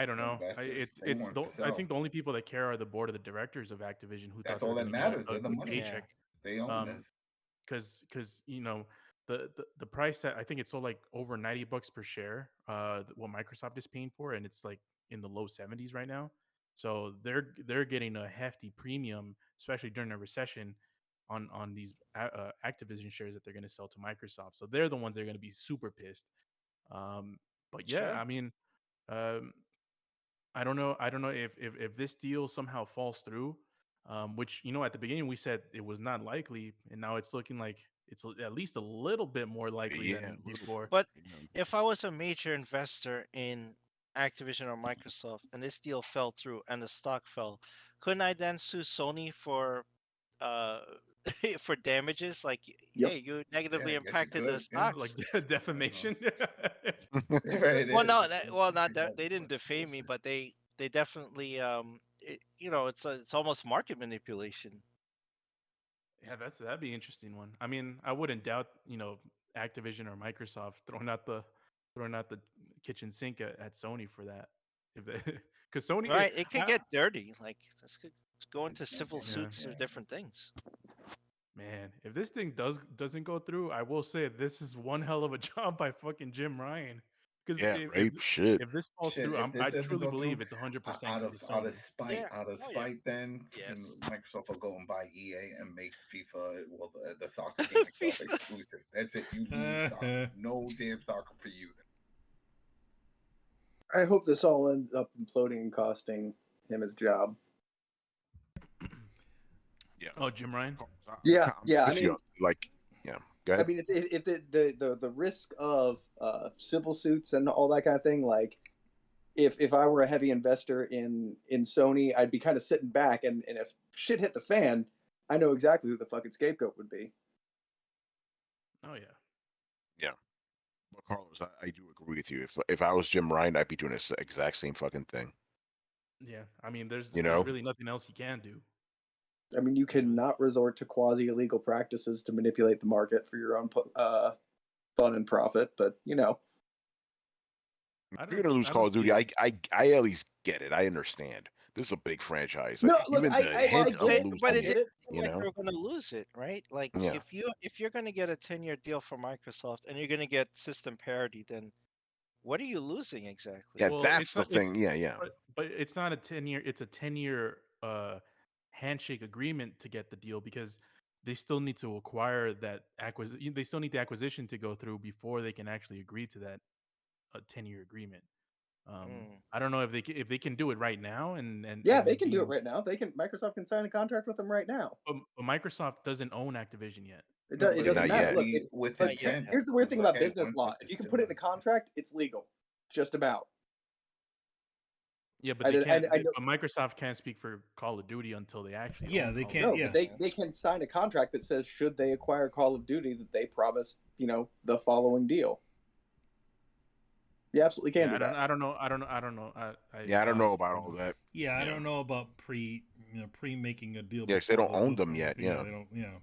don't know. Investors, they It's want to I sell. think the only people that care are the board of the directors of Activision, who That's thought all they were that going to matters. get a They're the good money. paycheck. They own this. Because the price that I think it's sold like over $90 per share, what Microsoft is paying for, and it's like in the low 70s right now. So they're getting a hefty premium, especially during a recession, on these Activision shares that they're going to sell to Microsoft. So they're the ones that are going to be super pissed. But yeah, Sure. I mean, um, I don't know if this deal somehow falls through, which at the beginning we said it was not likely, and now it's looking like it's at least a little bit more likely Yeah, a than little before. But bit, you know. if I was a major investor in Activision or Microsoft and this deal fell through and the stock fell, couldn't I then sue Sony for uh for damages? Like, Yep. hey, you negatively Yeah, I guess you impacted the could. Yeah. stocks. Like defamation. Right, it Well, no, is. not that they didn't defame me, but they definitely it's almost market manipulation. Yeah, that'd be an interesting one. I mean, I wouldn't doubt Activision or Microsoft throwing out the kitchen sink at Sony for that. If because Sony, Right? It could get dirty. Like, this could go into civil Yeah. suits or different things. Man, if this thing doesn't go through, I will say this is one hell of a job by fucking Jim Ryan. Because Yeah, right. Shit. if this falls Shit, through, if this I doesn't truly go believe through, it's 100% out because of of Sony. Yeah. out of Oh, yeah. spite, then Yes. fucking Microsoft will go and buy EA and make FIFA, well, the soccer game itself exclusive. That's it. You lose soccer. No damn soccer for you. I hope this all ends up imploding and costing him his job. Yeah. Oh, Jim Ryan. Yeah, I'm yeah, I with you. mean- Like, yeah. Go I ahead. mean, if the risk of civil suits and all that kind of thing, like, if I were a heavy investor in Sony, I'd be kind of sitting back, and if shit hit the fan, I know exactly who the fucking scapegoat would be. Oh yeah. Well, Carlos, I do agree with you. If I was Jim Ryan, I'd be doing this exact same fucking thing. Yeah. I mean, there's You know? really nothing else he can do. I mean, you cannot resort to quasi-illegal practices to manipulate the market for your own fun and profit, but I If you're gonna lose I Call don't of Duty, see I at least get it. I understand. This is a big franchise. No, Like, look, even I the get hint it, of but losing But get it, it. you like know? you're gonna lose it, right? Like, Yeah. if you're gonna get a 10-year deal from Microsoft and you're gonna get system parity, then what are you losing exactly? Yeah, Well, that's it's the not. thing. Yeah. But it's not a 10-year. It's a 10-year handshake agreement to get the deal because they still need to acquire that acquisition. They still need the acquisition to go through before they can actually agree to that 10-year agreement. I don't know if they can do it right now and Yeah, and they can do it being- right now. Microsoft can sign a contract with them right now. But Microsoft doesn't own Activision yet. It No, doesn't not matter. yet. Look, With Not look, yet. intent. here's the weird thing about Okay, business once law. this If you can is put it in a done. contract, it's legal. Just about. Yeah, but I they did- can't. I know- But Microsoft can't speak for Call of Duty until they actually. Yeah, own they Call of can't- No, Duty. yeah. but they can sign a contract that says should they acquire Call of Duty that they promise, the following deal. You absolutely can Yeah, do that. I don't know. I don't know. Yeah, I don't know honestly about all that. Yeah, I Yeah. don't know about pre-making a deal. Yeah, 'cause they before don't own them yet, Yeah, yeah. they don't. Yeah.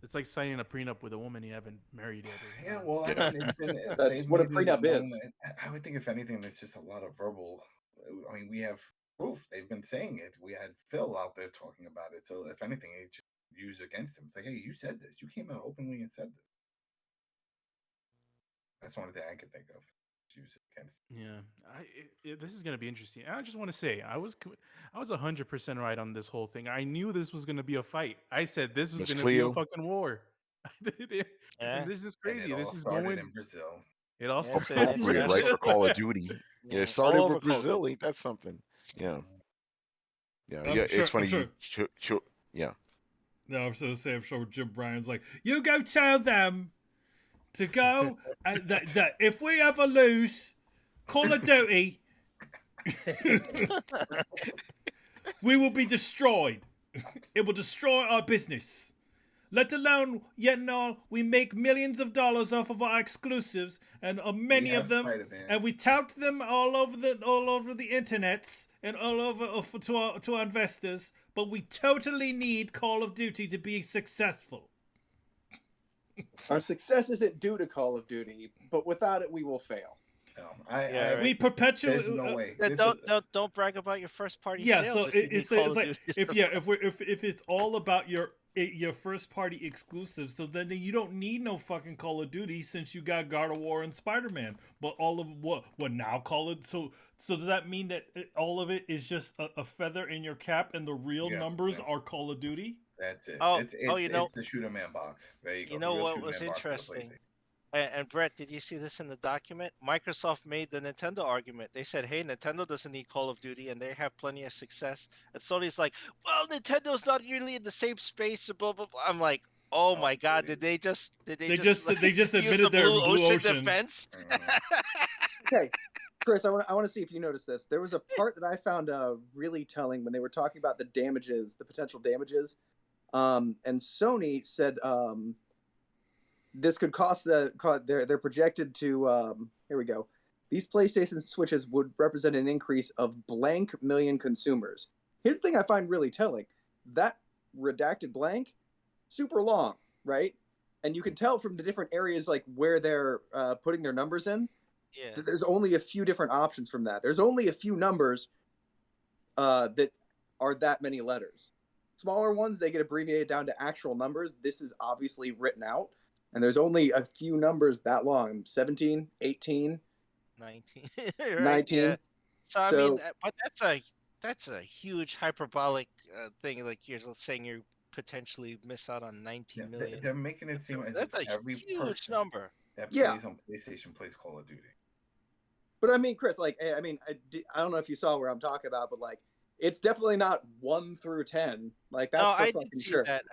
It's like signing a prenup with a woman you haven't married yet. or- Yeah, well, I Yeah. mean, it's been, That's they've what a made it prenup known is. that- I would think, if anything, there's just a lot of verbal. I mean, we have proof. They've been saying it. We had Phil out there talking about it. So, if anything, it's just used against him. It's like, hey, you said this. You came out openly and said this. That's the only thing I can think of. Use it against. Yeah, this is gonna be interesting. I just want to say I was 100% right on this whole thing. I knew this was gonna be a fight. I said this was Miss gonna be a Cleo. fucking war. Yeah. And this is And crazy. it all This is started going. in Brazil. It all Yeah, started. it's Appropriate, right, for Call of Duty. Yeah, Yeah, it started all over with Call of Duty. Brazil. Ain't that something? Yeah, yeah, I'm yeah. sure- It's funny. I'm Yeah. No, I'm sure Jim Bryan's like, you go tell them to go that if we ever lose Call of Duty, we will be destroyed. It will destroy our business. Let alone, we make millions of dollars off of our exclusives, and many We of have them, Spider-Man. and we tout them all over the internets and all over to our investors. But we totally need Call of Duty to be successful. Our success isn't due to Call of Duty, but without it, we will fail. No, Yeah, right. We perpetually There's no way. Yeah, This don't brag about your first party Yeah, sales. so if you it's need Call like of Duty. if it's all about your first party exclusives, so then you don't need no fucking Call of Duty since you got God of War and Spider-Man. But all of what now Call it so does that mean that all of it is just a feather in your cap and the real Yeah, numbers yeah. are Call of Duty? That's it. Oh, it's it's the Shooter Man box. There you go. You the know real what Shooter was Man box for the interesting? PlayStation. And Brett, did you see this in the document? Microsoft made the Nintendo argument. They said, "Hey, Nintendo doesn't need Call of Duty, and they have plenty of success." And Sony's like, "Well, Nintendo's not really in the same space." Blah blah blah. I'm like, "Oh Oh, my God! really? Did they just They just just use admitted the they're blue Blue Ocean. defense?" Okay, Chris, I want to see if you noticed this. There was a part that I found really telling when they were talking about the damages, the potential damages. And Sony said this could cost they're projected to here we go. These PlayStation Switches would represent an increase of blank million consumers. Here's the thing I find really telling. That redacted blank, super long, right? And you can tell from the different areas like where they're putting their numbers in. Yeah. that There's only a few different options from that. There's only a few numbers that are that many letters. Smaller ones, they get abbreviated down to actual numbers. This is obviously written out. And there's only a few numbers that long. 17, 18, 19. Right, 19. Yeah. So I So- mean, but that's a huge hyperbolic thing. Like you're saying, you potentially miss out on 19 Yeah, million. they're making it seem as That's if a every huge person number. that Yeah. plays on PlayStation plays Call of Duty. But I mean, Chris, like, I mean, I don't know if you saw where I'm talking about, but like, it's definitely not 1 through 10. Like, that's No, for I fucking did see sure. that.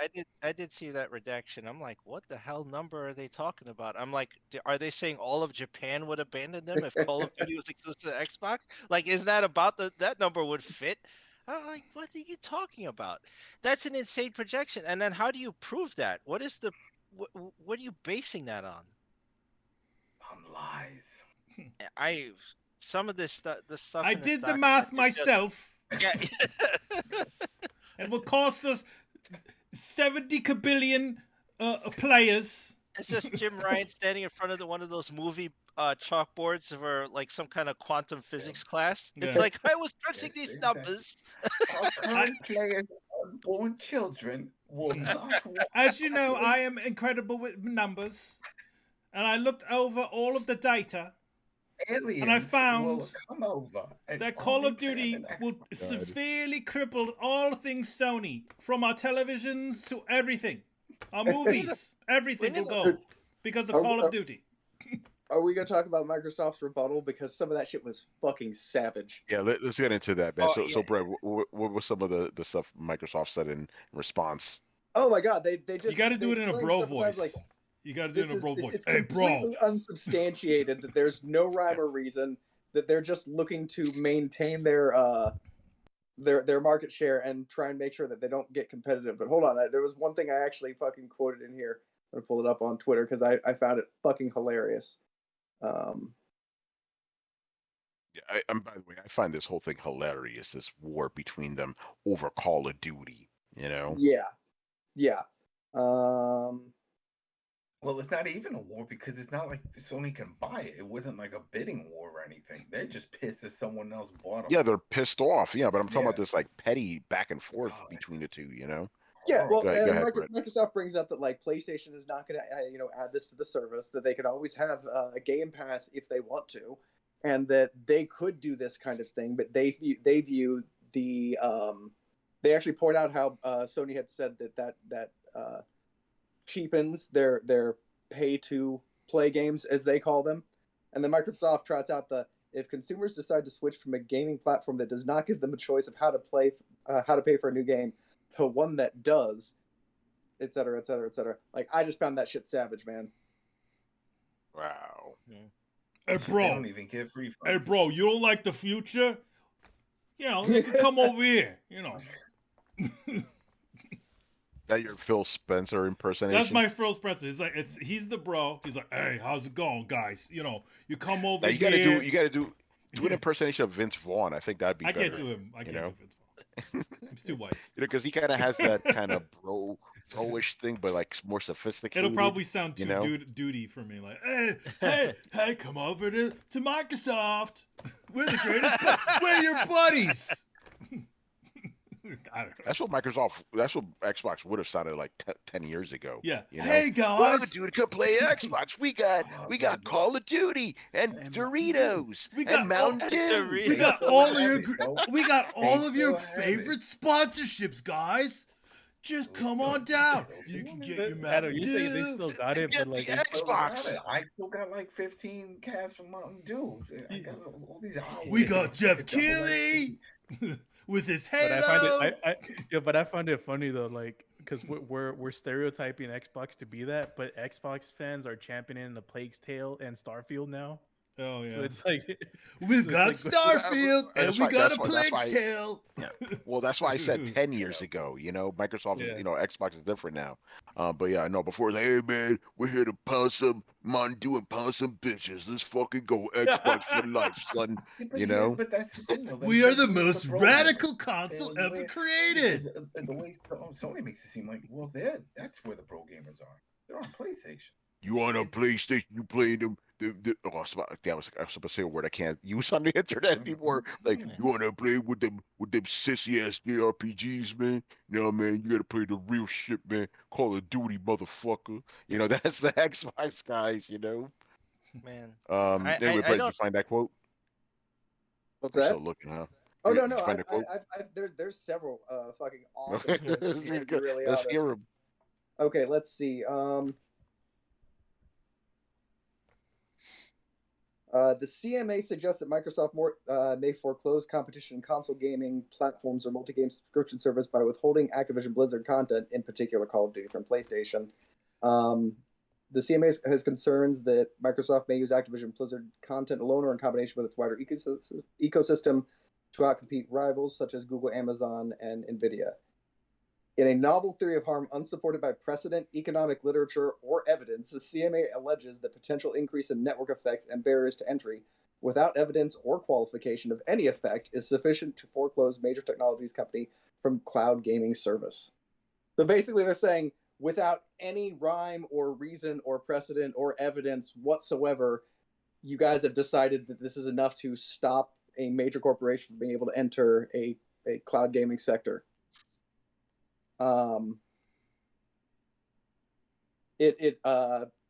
I did see that redaction. I'm like, what the hell number are they talking about? I'm like, are they saying all of Japan would abandon them if Call of Duty was exclusive to Xbox? Like, is that about that number would fit? I'm like, what are you talking about? That's an insane projection. And then how do you prove that? What is what are you basing that on? On lies. Some of this stuff. The stuff. I in this did the document math is just- myself. Yeah. It will cost us 70 kabillion players. It's just Jim Ryan standing in front of one of those movie chalkboards for like some kind of quantum physics class. It's Yeah. like I was crunching Yes, these exactly. numbers. Our current players, unborn children, will not walk. As you know, I am incredible with numbers. And I looked over all of the data. Aliens And I found will come over and that Call only of play on Duty an will Xbox. severely cripple all things Sony, from our televisions to everything. Our movies, everything will go because of Call of Duty. Are we going to talk about Microsoft's rebuttal? Because some of that shit was fucking savage. Yeah, let's get into that, man. Oh, So, yeah. Brett, what was some of the stuff Microsoft said in response? Oh my God, they just. You got to do they it in a claim bro several voice. times, like, You got to do it in a bro voice. It's Hey, bro. completely unsubstantiated that there's no rhyme or reason. that they're just looking to maintain their market share and try and make sure that they don't get competitive. But hold on, there was one thing I actually fucking quoted in here. I'm gonna pull it up on Twitter because I found it fucking hilarious. Yeah, by the way, I find this whole thing hilarious. This war between them over Call of Duty. You know? Yeah. Well, it's not even a war because it's not like Sony can buy it. It wasn't like a bidding war or anything. They're just pissed that someone else bought them. Yeah, they're pissed off. Yeah, but I'm talking Yeah. about this like petty back and forth Oh, between the two. You know? Yeah, well, Go ahead, and Brett. Microsoft brings up that like PlayStation is not going to add this to the service. That they could always have a Game Pass if they want to, and that they could do this kind of thing. But they view the they actually point out how Sony had said that cheapens their pay to play games as they call them, and then Microsoft trots out the if consumers decide to switch from a gaming platform that does not give them a choice of how to pay for a new game to one that does, et cetera, et cetera, et cetera. Like, I just found that shit savage, man. Wow. Hey, They bro. don't even get free funds. Hey, bro, you don't like the future? You know, you can come over here. You know. That your Phil Spencer impersonation? That's my Phil Spencer. He's the bro. He's like, hey, how's it going, guys? You know, you come over Now, here. you gotta do an impersonation of Vince Vaughn. I think that'd be I better. can't do him. I can't know? do Vince Vaughn. He's too white. You know, because he kind of has that kind of bro-ish thing, but like more sophisticated. It'll probably sound too duty for me. Like, hey, come over to Microsoft. We're the greatest. We're your buddies. I don't know. That's what Xbox would have sounded like 10 years ago. Yeah. You know? Hey guys. Well, dude, come play Xbox. We got Call of Duty and Doritos and Mountain Dew. We got all of your favorite sponsorships, guys. Just come on down. You can get your Mountain You say they Dew. still got it, but like the Xbox. I still got like 15 calves from Mountain Dew. I got all these hours. We got Jeff Keighley with his halo. But I find it funny though, like because we're stereotyping Xbox to be that, but Xbox fans are championing the Plague's Tale and Starfield now. Oh yeah. So it's like We've got like- Starfield and we got a Plague's Tale. Yeah. Well, that's why I said 10 years ago. You know, Microsoft, Yeah. Xbox is different now. But yeah, no, before it's like, hey man, we're here to pound some Mountain Dew and pound some bitches. Let's fucking go Xbox for life, son. You know? But that's the thing, though. We are the That's most problem. radical console And ever where- created. because the way Sony makes it seem like, well, that's where the pro gamers are. They're on PlayStation. You on a PlayStation? You playing them? I was about to say a word I can't use on the internet anymore. Like you want to play with them sissy ass JRPGs, man? No, man, you gotta play the real shit, man. Call of Duty, motherfucker. You know that's the Xbox guys. You know. Man. Anyway, Brett, did you find that quote? What's You're that? still looking, huh? Oh Did no, you find the quote? there's several fucking awesome. quotes, to be really Let's honest. hear him. Okay, let's see. The CMA suggests that Microsoft may foreclose competition in console gaming platforms or multi-game subscription service by withholding Activision Blizzard content, in particular Call of Duty, from PlayStation. The CMA has concerns that Microsoft may use Activision Blizzard content alone or in combination with its wider ecosystem to outcompete rivals such as Google, Amazon, and Nvidia. In a novel theory of harm unsupported by precedent, economic literature, or evidence, the CMA alleges the potential increase in network effects and barriers to entry, without evidence or qualification of any effect, is sufficient to foreclose major technologies company from cloud gaming service. So basically they're saying, without any rhyme or reason or precedent or evidence whatsoever, you guys have decided that this is enough to stop a major corporation from being able to enter a cloud gaming sector. It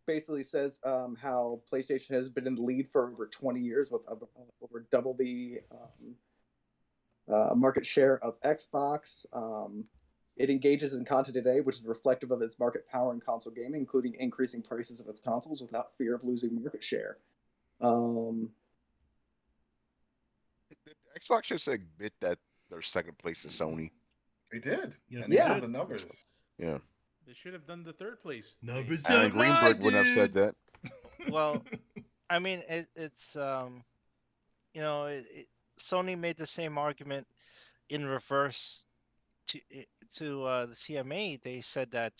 basically says how PlayStation has been in the lead for over 20 years with over double the market share of Xbox. It engages in content today, which is reflective of its market power in console gaming, including increasing prices of its consoles without fear of losing market share. Xbox just admit that their second place is Sony. They did. Yes, and they these did. are the numbers. Yeah. They should have done the third place. Numbers Alan don't lie, Greenberg wouldn't have said dude. that. Well, I mean, it's Sony made the same argument in reverse to the CMA. They said that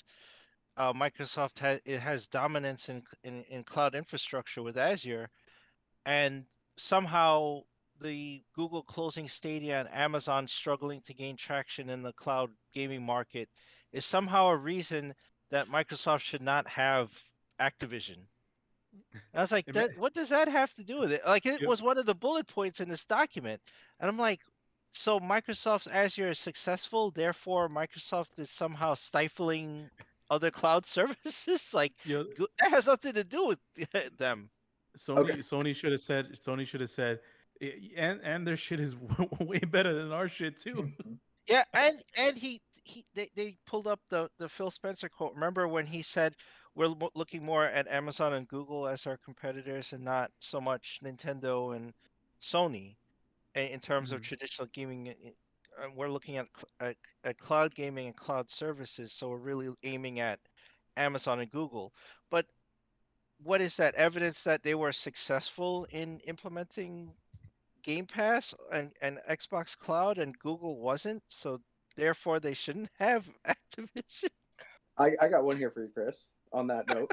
Microsoft has dominance in cloud infrastructure with Azure, and somehow the Google closing Stadia and Amazon struggling to gain traction in the cloud gaming market is somehow a reason that Microsoft should not have Activision. And I was like, Ima- what does that have to do with it? Like, it Yep. was one of the bullet points in this document. And I'm like, so Microsoft's Azure is successful, therefore Microsoft is somehow stifling other cloud services? Like, Yeah, that has nothing to do with them. Okay. Sony should have said, and their shit is way better than our shit too. Yeah, and they pulled up the Phil Spencer quote. Remember when he said we're looking more at Amazon and Google as our competitors and not so much Nintendo and Sony in terms of Mhm. traditional gaming. We're looking at cloud gaming and cloud services, so we're really aiming at Amazon and Google. But what is that evidence that they were successful in implementing Game Pass and Xbox Cloud and Google wasn't? So therefore they shouldn't have Activision. I got one here for you, Chris, on that note.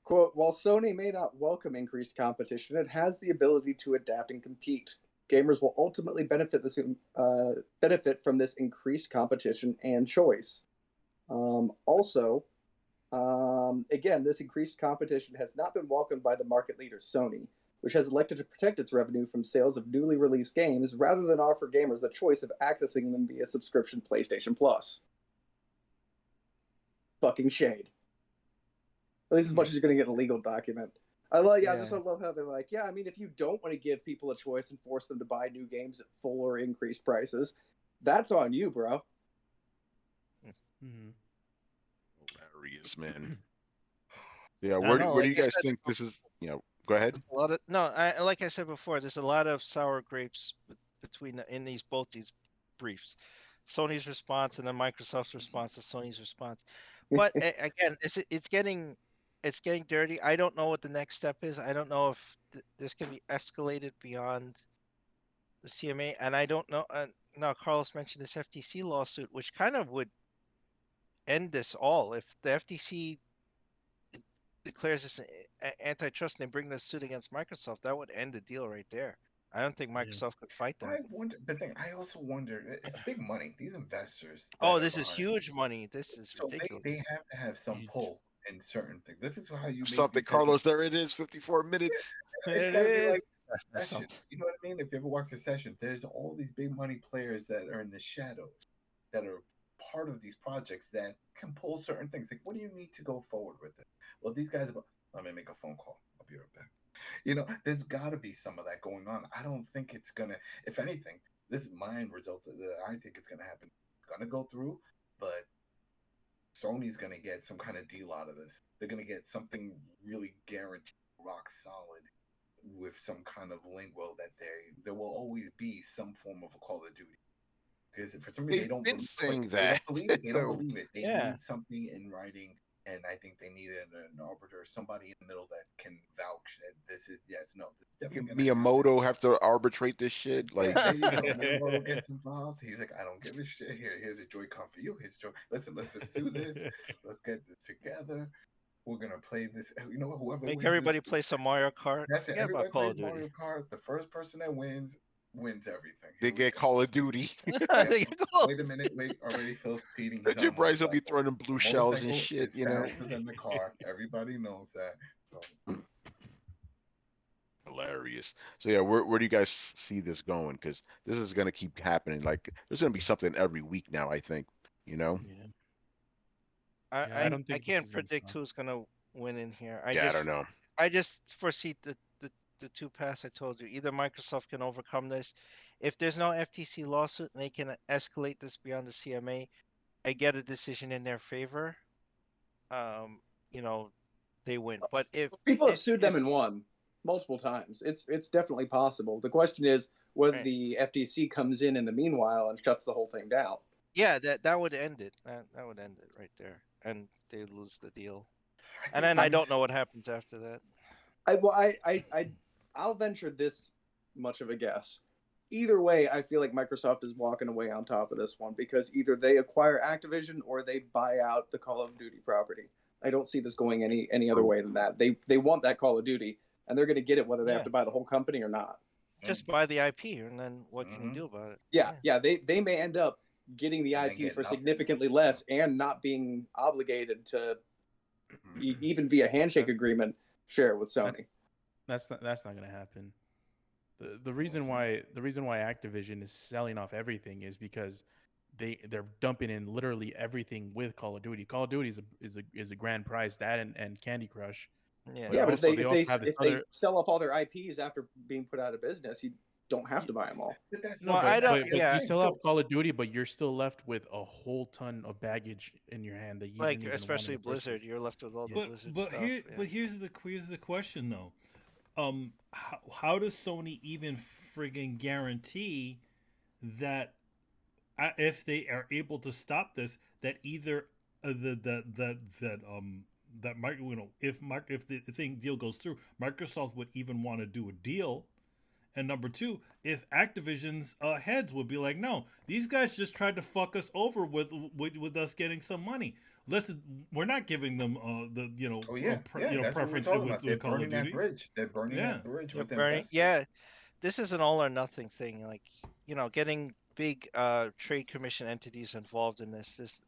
Quote, while Sony may not welcome increased competition, it has the ability to adapt and compete. Gamers will ultimately benefit from this increased competition and choice. Again, this increased competition has not been welcomed by the market leader, Sony, which has elected to protect its revenue from sales of newly released games rather than offer gamers the choice of accessing them via subscription PlayStation Plus. Fucking shade. At least as much as you're going to get in a legal document. I just love how they're like, yeah, I mean, if you don't want to give people a choice and force them to buy new games at full or increased prices, that's on you, bro. Mhm. Hilarious, man. Yeah, I where know, do like you I guys said, think this is? Go ahead. a lot of like I said before, there's a lot of sour grapes between in both these briefs. Sony's response and then Microsoft's response to Sony's response. But again, it's getting dirty. I don't know what the next step is. I don't know if this can be escalated beyond the CMA, and I don't know. Now, Carlos mentioned this FTC lawsuit, which kind of would end this all. If the FTC declares this antitrust and they bring this suit against Microsoft, that would end the deal right there. I don't think Yeah. Microsoft could fight I that. wonder, but then I also wonder, it's big money. These investors Oh, that are this is behind, huge money. This is so ridiculous. they have to have some Huge. pull in certain things. This is how you make Something, these type of. Carlos. There it is. 54 minutes. It's It got to be like is. That's Succession. something. You know what I mean? If you ever watch Succession, there's all these big money players that are in the shadows that are part of these projects that can pull certain things. Like, what do you need to go forward with it? Well, these guys are. Let me make a phone call. I'll be right back. There's got to be some of that going on. I don't think it's gonna. If anything, this is my result that I think it's gonna happen. It's gonna go through, but Sony's gonna get some kind of deal out of this. They're gonna get something really guaranteed, rock solid, with some kind of lingo that there will always be some form of a Call of Duty. Because for some reason They've they don't been believe, saying they that. don't believe it. They don't though. believe it. They Yeah. need something in writing, and I think they need an arbiter, somebody in the middle that can vouch that this is yes, no, this is definitely going to happen. Miyamoto have to arbitrate this shit. Like, There you go. Miyamoto gets involved. He's like, I don't give a shit. Here's a Joy-Con for you. Here's a Joy. Listen, let's just do this. Let's get this together. We're gonna play this. Whoever Make wins everybody this, play some Mario Kart. that's it. Forget Everybody about Call plays of Duty. Mario Kart. The first person that wins everything. they Here we get go. Call of Duty. They can go. Wait a minute. Wait, already Phil's speeding. He's on a Jim Bryce will be motorcycle. throwing them blue The shells and motorcycle shit. is faster than the car. Everybody knows that. So Hilarious. So yeah, where do you guys see this going? Because this is gonna keep happening. Like, there's gonna be something every week now. I think. Yeah. I don't I think this can't is gonna predict stop. who's gonna win in here. Yeah, I don't know. I just foresee the two paths I told you. Either Microsoft can overcome this. If there's no FTC lawsuit and they can escalate this beyond the CMA, I get a decision in their favor. Um, you know, they win. But People have sued them and won multiple times. It's definitely possible. The question is whether Right. the FTC comes in the meanwhile and shuts the whole thing down. yeah, that would end it. That would end it right there, and they lose the deal. I And think then I don't know what happens after that. I'll venture this much of a guess. Either way, I feel like Microsoft is walking away on top of this one because either they acquire Activision or they buy out the Call of Duty property. I don't see this going any other way than that. They want that Call of Duty, and they're going to get it whether they have to buy the whole company or not. Just buy the IP, and then what can you do about it? Yeah. They may end up getting the IP for significantly less and not being obligated to even via handshake agreement share it with Sony. That's not going to happen. The reason why Activision is selling off everything is because they're dumping in literally everything with Call of Duty. Call of Duty is a grand prize, that and Candy Crush. But if they sell off all their IPs after being put out of business, you don't have to buy them all. But you sell off Call of Duty, but you're still left with a whole ton of baggage in your hand that you like, especially Blizzard. You're left with all the Blizzard stuff. But here's the question though. How does Sony even friggin' guarantee that if they are able to stop this, that either if the deal goes through, Microsoft would even want to do a deal, and number two, if Activision's heads would be like, no, these guys just tried to fuck us over with us getting some money. We're not giving them preference with Call of Duty. They're burning that bridge with investors. This is an all or nothing thing. Like, getting big trade commission entities involved in this.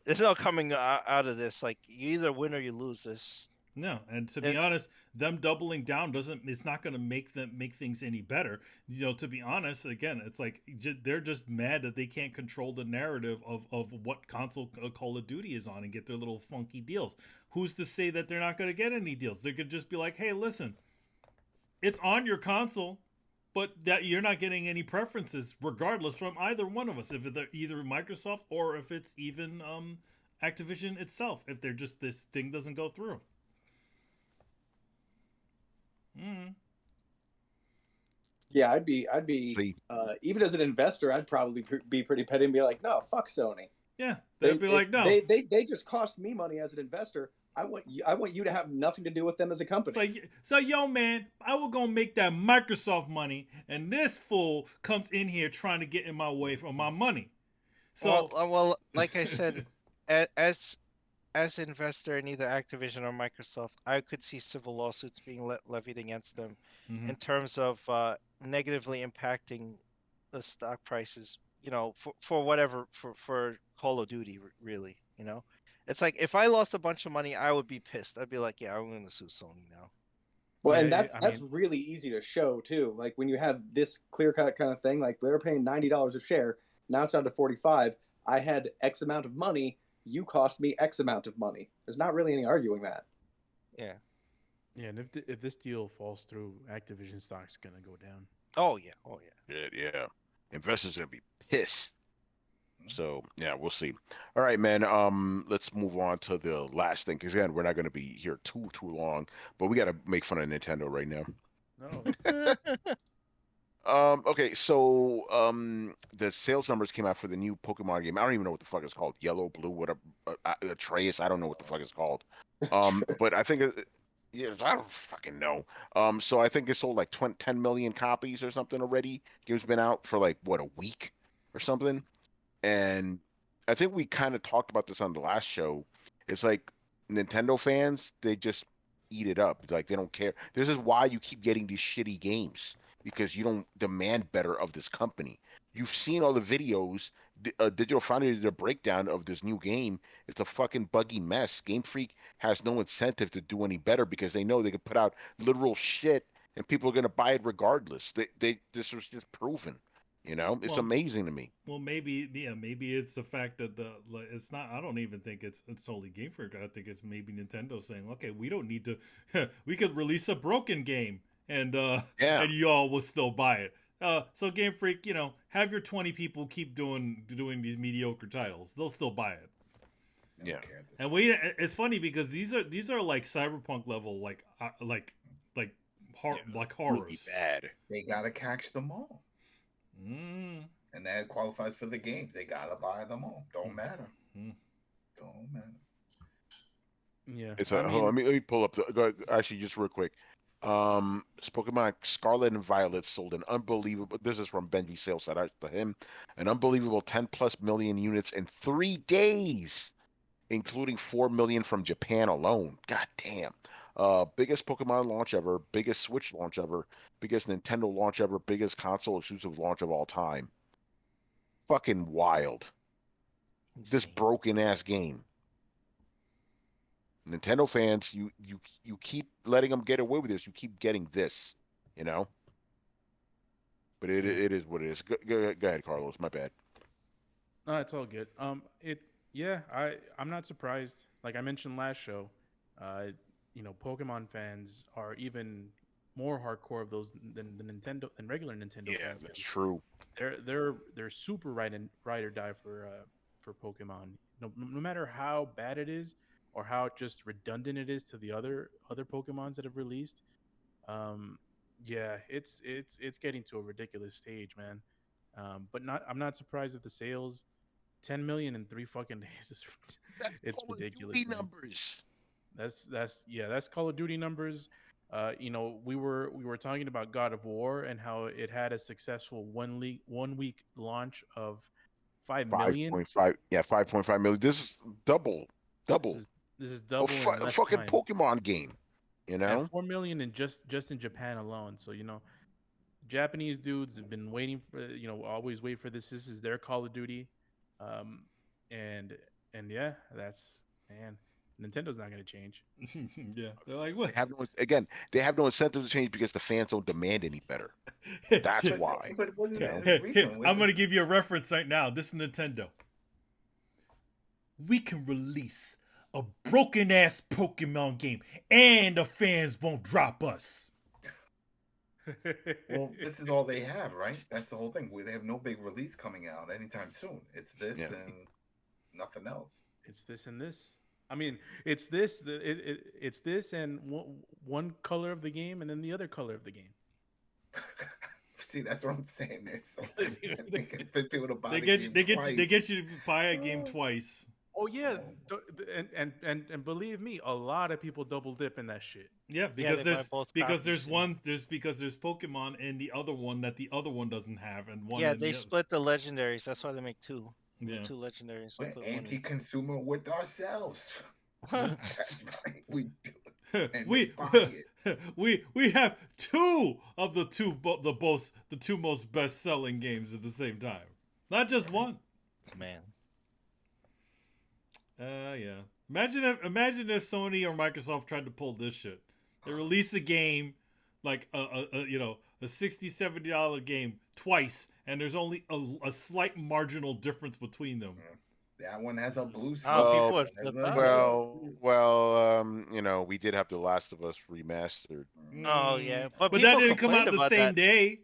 There's no coming out of this. Like, you either win or you lose this. No, and to be honest, them doubling down it's not going to make things any better. To be honest, again, it's like they're just mad that they can't control the narrative of what console Call of Duty is on and get their little funky deals. Who's to say that they're not going to get any deals? They could just be like, hey, listen, it's on your console, but that you're not getting any preferences regardless from either one of us, if it's either Microsoft or if it's even Activision itself, if they're just this thing doesn't go through. Yeah, I'd be even as an investor, I'd probably be pretty petty and be like, no, fuck Sony. Yeah, they'd be like, no, they just cost me money as an investor. I want you to have nothing to do with them as a company. So yo, man, I was gonna make that Microsoft money, and this fool comes in here trying to get in my way for my money. So well, like I said, as an investor in either Activision or Microsoft, I could see civil lawsuits being levied against them in terms of negatively impacting the stock prices, for whatever, for Call of Duty, really, It's like, if I lost a bunch of money, I would be pissed. I'd be like, yeah, I'm going to sue Sony now. Well, and that's really easy to show, too. Like, when you have this clear-cut kind of thing, like, they were paying $90 a share, now it's down to $45. I had X amount of money. You cost me X amount of money. There's not really any arguing that. Yeah. Yeah, and if this deal falls through, Activision stock's gonna go down. Oh yeah. Yeah. Investors are gonna be pissed. So yeah, we'll see. All right, man. Let's move on to the last thing, because again, we're not gonna be here too long, but we gotta make fun of Nintendo right now. No. Okay, so the sales numbers came out for the new Pokemon game. I don't even know what the fuck it's called. Yellow, blue, whatever. Atreus. I don't know what the fuck it's called. But I think I don't fucking know. So I think it sold like 10 million copies or something already. Game's been out for like a week or something. And I think we kind of talked about this on the last show. It's like Nintendo fans, they just eat it up. Like, they don't care. This is why you keep getting these shitty games, because you don't demand better of this company. You've seen all the videos. Digital Foundry did a breakdown of this new game. It's a fucking buggy mess. Game Freak has no incentive to do any better, because they know they could put out literal shit and people are going to buy it regardless. This was just proven. It's amazing to me. Well, maybe it's the fact that it's not. I don't even think it's solely Game Freak. I think it's maybe Nintendo saying, okay, we don't need to. We could release a broken game, and and y'all will still buy it. So Game Freak, have your 20 people keep doing these mediocre titles. They'll still buy it. Yeah. And it's funny because these are like Cyberpunk level, like horrors. Really bad. They gotta catch them all. And that qualifies for the games. They gotta buy them all. Don't matter. Don't matter. Yeah. Let me pull up actually, just real quick. Pokemon Scarlet and Violet sold an unbelievable. This is from Benji's sales site. To him, an unbelievable 10 plus million units in 3 days, including 4 million from Japan alone. God damn. Biggest Pokemon launch ever, biggest Switch launch ever, biggest Nintendo launch ever, biggest console exclusive launch of all time. Fucking wild. This Insane. broken ass game. Nintendo fans, you keep letting them get away with this. You keep getting this, you know. But it is what it is. Go ahead, Carlos. My bad. No, it's all good. I'm not surprised. Like I mentioned last show, Pokemon fans are even more hardcore of those than the Nintendo and regular Nintendo Yeah, fans. that's true. They're super ride or die for Pokemon. No matter how bad it is or how just redundant it is to the other Pokemons that have released. Yeah, it's getting to a ridiculous stage, man. I'm not surprised at the sales. 10 million in 3 fucking days is That's it's Call of ridiculous, Duty man. numbers. That's Call of Duty numbers. We were talking about God of War and how it had a successful 1 week launch of 5 million. 5.5. Yeah, 5.5 million. This is double. This Double. is this is A, double in a less fucking time. Pokemon game. You And know? 4 million in just in Japan alone. So Japanese dudes have been waiting for always wait for this. This is their Call of Duty, and yeah, that's man. Nintendo's not gonna change. Yeah, they're like, what? They have no incentive to change because the fans don't demand any better. That's why. But wasn't You know? that Here, recently? I'm gonna give you a reference right now. This is Nintendo. We can release a broken ass Pokemon game, and the fans won't drop us. Well, this is all they have, right? That's the whole thing. They have no big release coming out anytime soon. It's this Yeah. and nothing else. It's this and this. I mean, it's this. It's this and one color of the game, and then the other color of the game. See, that's what I'm saying. It's so they can fit people to buy They the get game they twice. get you to buy a game twice. Oh yeah, and believe me, a lot of people double dip in that shit. Yeah, they because buy both there's copies, there's Pokemon and the other one that the other one doesn't have, and one Yeah, and they the other. split the legendaries. That's why they make two. Yeah. Two legendaries. They We're put one in. anti-consumer with ourselves. That's right. We do it. And we they buy it. we have two of the two most best-selling games at the same time, not just one. Man. Yeah. Imagine if Sony or Microsoft tried to pull this shit. They release a game like a $60, $70 game twice, and there's only a slight marginal difference between them. That one has a blue suit. Oh, people Well, would flip out. we did have The Last of Us remastered. Oh yeah, But people that didn't come out complained the about same that. day.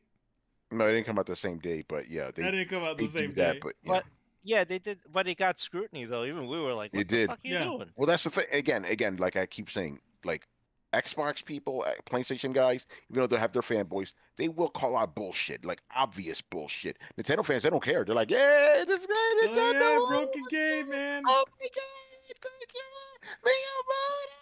No, it didn't come out the same day, but yeah, That they didn't come out they the same do that, day. but But yeah, they did, but it got scrutiny though. Even we were like, "What It the did. fuck are you Yeah. doing?" well, that's the thing. Again, like I keep saying, like Xbox people, PlayStation guys, even though they have their fanboys, they will call out bullshit, like obvious bullshit. Nintendo fans, they don't care. They're like, "Yeah, this is great, Oh, Nintendo. yeah, broken game, man. Oh my god, good job, Miyamoto."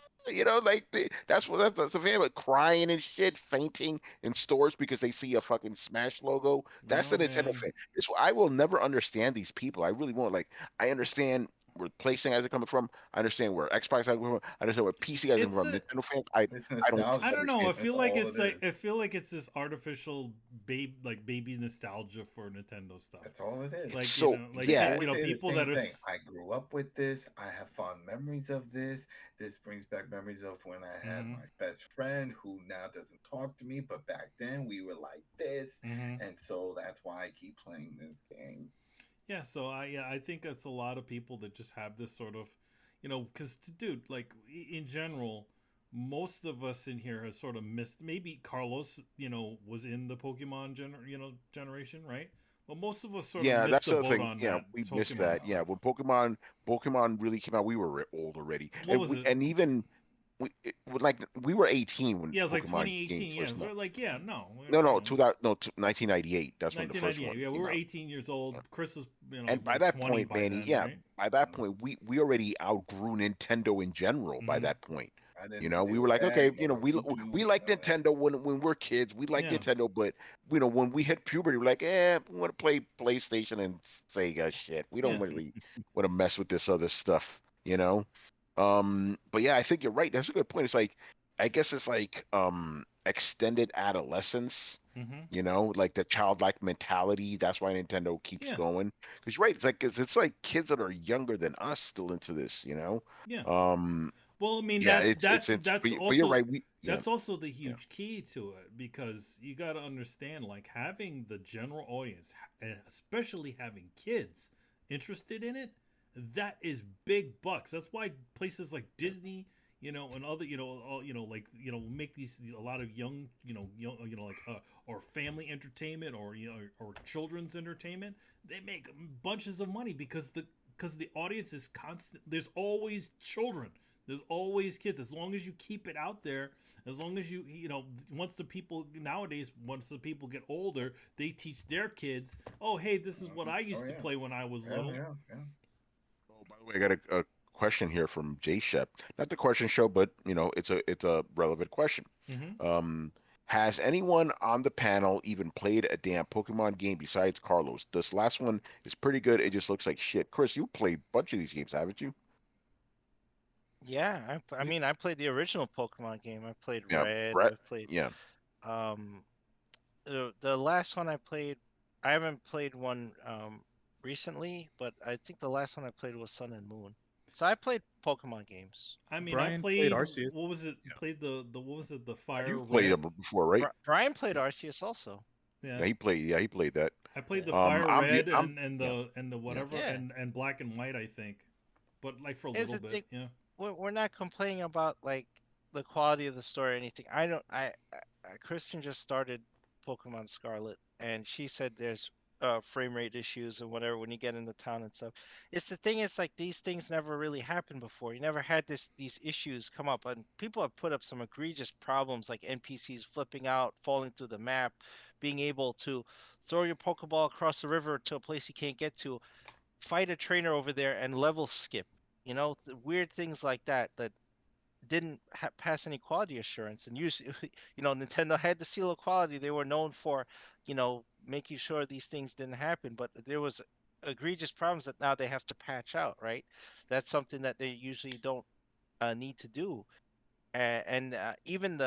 Like that's the fan, but crying and shit, fainting in stores because they see a fucking Smash logo. That's Oh, the Nintendo man. fan. I will never understand these people. I really won't. Like, I understand where PlayStation guys are coming from. I understand where Xbox guys are coming from. I understand where PC guys are It's coming from. a- Nintendo fans, It's I don't. nostalgia. I don't know. I That's feel like all it's it like is. I feel like it's this artificial baby nostalgia for Nintendo stuff. That's all it is. Like So, yeah. I always say the people same that are thing. I grew up with this. I have fond memories of this. This brings back memories of when I had Mhm. my best friend who now doesn't talk to me, but back then we were like this, and so that's why I keep playing this game. Yeah, so I think that's a lot of people that just have this sort of, because dude, like in general, most of us in here has sort of missed. Maybe Carlos, was in the Pokemon generation, right? Well, most of us sort Yeah, of missed that's the the boat thing. on Yeah, that. we Pokemon missed that. stuff. Yeah, when Pokemon really came out, we were old already, What was it? and even we were 18 when Yeah, it was like Pokemon 2018. games Yeah, first came we're out. like, yeah, no, No, 1998. That's when the first 1998. one Yeah, we came were out. 18 years old. Chris was, And by like that 20 point, by Manny, then, yeah, right? by that point, we already outgrew Nintendo in general. By Mhm. that point, I You didn't know, we do were like, okay, that. you know, Or we voodoo. like No, that. Nintendo when we're kids. We like Yeah. Nintendo, but you know, when we hit puberty, we're like, we want to play PlayStation and Sega shit. We don't Yeah. really want to mess with this other stuff, you know. But yeah, I think you're right. That's a good point. It's like, I guess it's like extended adolescence. Mm-hmm. You know, like the childlike mentality. That's why Nintendo keeps Yeah. going. Because you're right, it's like kids that are younger than us still into this. You know, Yeah. um, Well, I mean, yeah, but you're also right. Yeah, the yeah. huge key to it, because you got to understand, like, having the general audience, and especially having kids interested in it, that is big bucks. That's why places like Disney, and other, like, make these a lot of young, like, or family entertainment, or or children's entertainment. They make bunches of money because the audience is constant. There's always children. There's always kids. As long as you keep it out there, as long as once the people nowadays, once the people get older, they teach their kids, oh, hey, this is what I Oh used to yeah. play when I was Yeah, little. yeah, yeah. Oh, by the way, I got a question here from Jay Shep. Not the question show, but you know, it's a relevant question. Mm-hmm. Um, has anyone on the panel even played a damn Pokemon game besides Carlos? This last one is pretty good. It just looks like shit. Chris, you played a bunch of these games, haven't you? Yeah, I mean, I played the original Pokemon game. I played Yeah, Red. Brett. I played Yeah. um the last one I played. I haven't played one recently, but I think the last one I played was Sun and Moon. So I played Pokemon games. I mean, I Brian played played, Arceus. what was it? Played the what was it? The And Fire you've played Red. them before, right? Brian played Arceus also. Yeah. Yeah, he played. Yeah, he played that. I played the Yeah. Fire I'm the Red I'm and yeah the yeah. whatever, Yeah. and Black and White, I think, but like for a Here's little the bit. thing. Yeah. We're not complaining about like the quality of the story or anything. I don't. Kristen just started Pokemon Scarlet, and she said there's frame rate issues and whatever when you get into town and stuff. It's the thing. It's like these things never really happened before. You never had these issues come up, and people have put up some egregious problems like NPCs flipping out, falling through the map, being able to throw your Pokeball across the river to a place you can't get to, fight a trainer over there and level skip. Weird things like that that didn't pass any quality assurance. And usually, Nintendo had the seal of quality. They were known for, making sure these things didn't happen. But there was egregious problems that now they have to patch out, right? That's something that they usually don't need to do. And even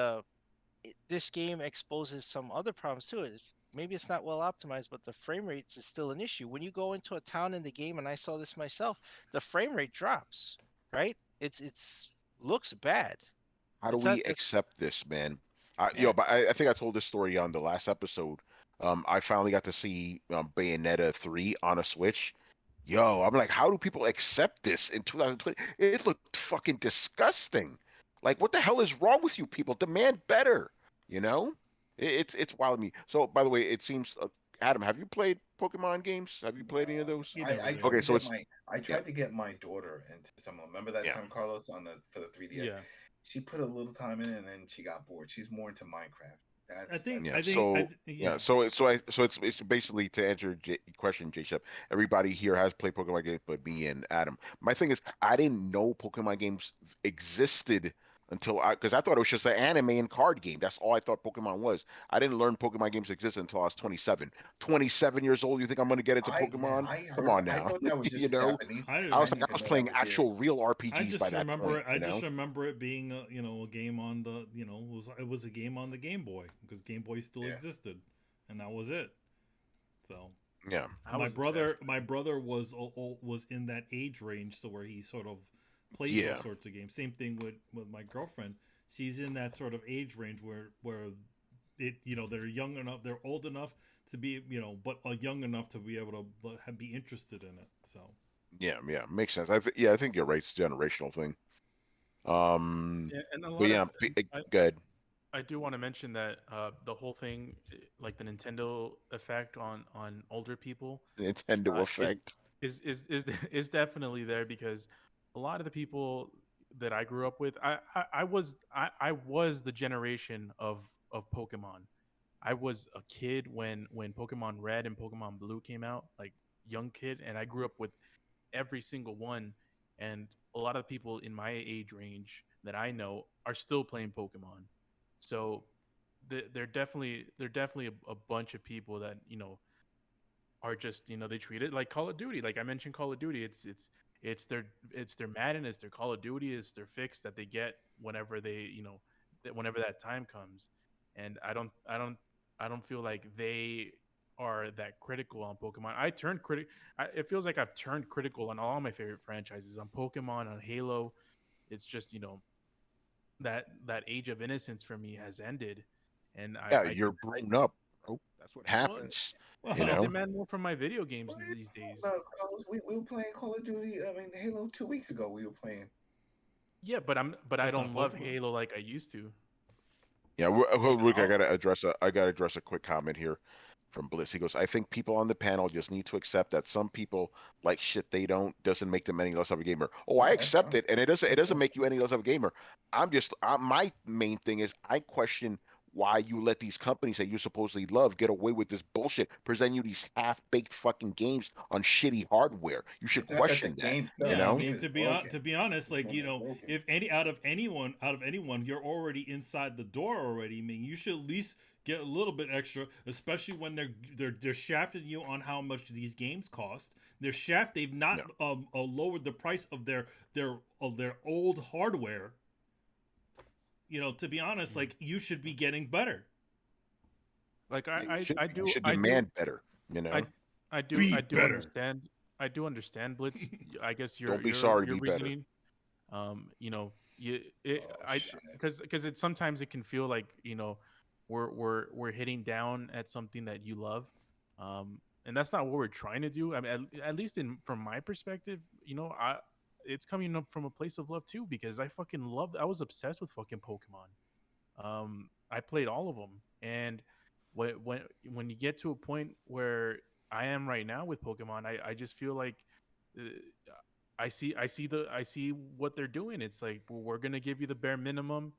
this game exposes some other problems too. Maybe it's not well optimized, but the frame rates is still an issue. When you go into a town in the game, and I saw this myself, the frame rate drops, right? It's looks bad. How do It's we not that. accept this, man? Yeah. But I think I told this story on the last episode. I finally got to see Bayonetta 3 on a Switch. Yo, I'm like, how do people accept this in 2020? It looked fucking disgusting. Like, what the hell is wrong with you people? Demand better, you know? It's wild to me. So, by the way, it seems, Adam, have you played Pokemon games? Have you played any of those? He I, never I did. tried Okay, to so get it's my I yeah, tried to get my daughter into some of them. Remember that yeah. time, Carlos, on the for the 3DS? Yeah. She put a little time in it and then she got bored. She's more into Minecraft. That's Yeah. her thing. Yeah. Yeah. So it's basically to answer your question, J Shep. Everybody here has played Pokemon games, but me and Adam. My thing is, I didn't know Pokemon games existed until because I thought it was just an anime and card game. That's all I thought Pokemon was. I didn't learn Pokemon games existed until I was 27. 27 years old. You think I'm going to get into Pokemon? I Come heard on I now. thought that was You just a know, Japanese I thing. I I was just didn't like, I even was know that playing was here. actual real I RPGs by just that remember point. it. I You just know. remember it being a game on the it was a game on the Game Boy, because Game Boy still Yeah. existed, and that was it. So Yeah. I was obsessed. my brother was in that age range, so where he sort of played those Yeah. sorts of games. Same thing with my girlfriend. She's in that sort of age range where it they're young enough, they're old enough to be but young enough to be able to be interested in it. So Yeah. Yeah. Makes sense. I think you're right. It's a generational thing. Yeah, and a But lot of yeah, good. I do want to mention that the whole thing, like the Nintendo effect on older people, Nintendo is effect. is definitely there, because a lot of the people that I grew up with, I was the generation of Pokemon. I was a kid when Pokemon Red and Pokemon Blue came out, like young kid, and I grew up with every single one. And a lot of people in my age range that I know are still playing Pokemon. So they're definitely a bunch of people that are just they treat it like Call of Duty. Like I mentioned, Call of Duty. It's their Madden, it's their Call of Duty, it's their fix that they get whenever whenever that time comes. And I don't feel like they are that critical on Pokemon. It feels like I've turned critical on all my favorite franchises, on Pokemon, on Halo. It's just that age of innocence for me has ended, and Yeah, you're grown up. Oh, that's what well, happens. You I know. demand more from my video games What are you these talking days. about, Carlos? We were playing Call of Duty. I mean, Halo 2 weeks ago. We were playing. Yeah, but I That's not don't love Pokemon. Halo like I used to. Yeah, Yeah, Luke, I I'll- gotta address a quick comment here from Bliss. He goes, I think people on the panel just need to accept that some people like shit they don't doesn't make them any less of a gamer. Oh, I yeah, that's accept fine. it, and it doesn't make you any less of a gamer. My main thing is I question why you let these companies that you supposedly love get away with this bullshit, present you these half-baked fucking games on shitty hardware. You should It's not that the question that, game you Yeah, I the know? mean game is broken. to be honest, The like game is broken. if any out of anyone, you're already inside the door already. I mean, you should at least get a little bit extra, especially when they're shafting you on how much these games cost. They've not No. lowered the price of their old hardware. To be honest, Mhm. like you should be getting better. Like You should demand better, you I know? Be I do better. understand. I do understand Blitz. I guess Don't be sorry to your be better. reasoning. You it Oh I shit. because it sometimes it can feel like we're hitting down at something that you love, and that's not what we're trying to do. I mean, at least from my perspective, it's coming up from a place of love too, because I was obsessed with fucking Pokemon. I played all of them, and when you get to a point where I am right now with Pokemon, I just feel like uh, I see what they're doing. It's like, well, we're gonna give you the bare minimum,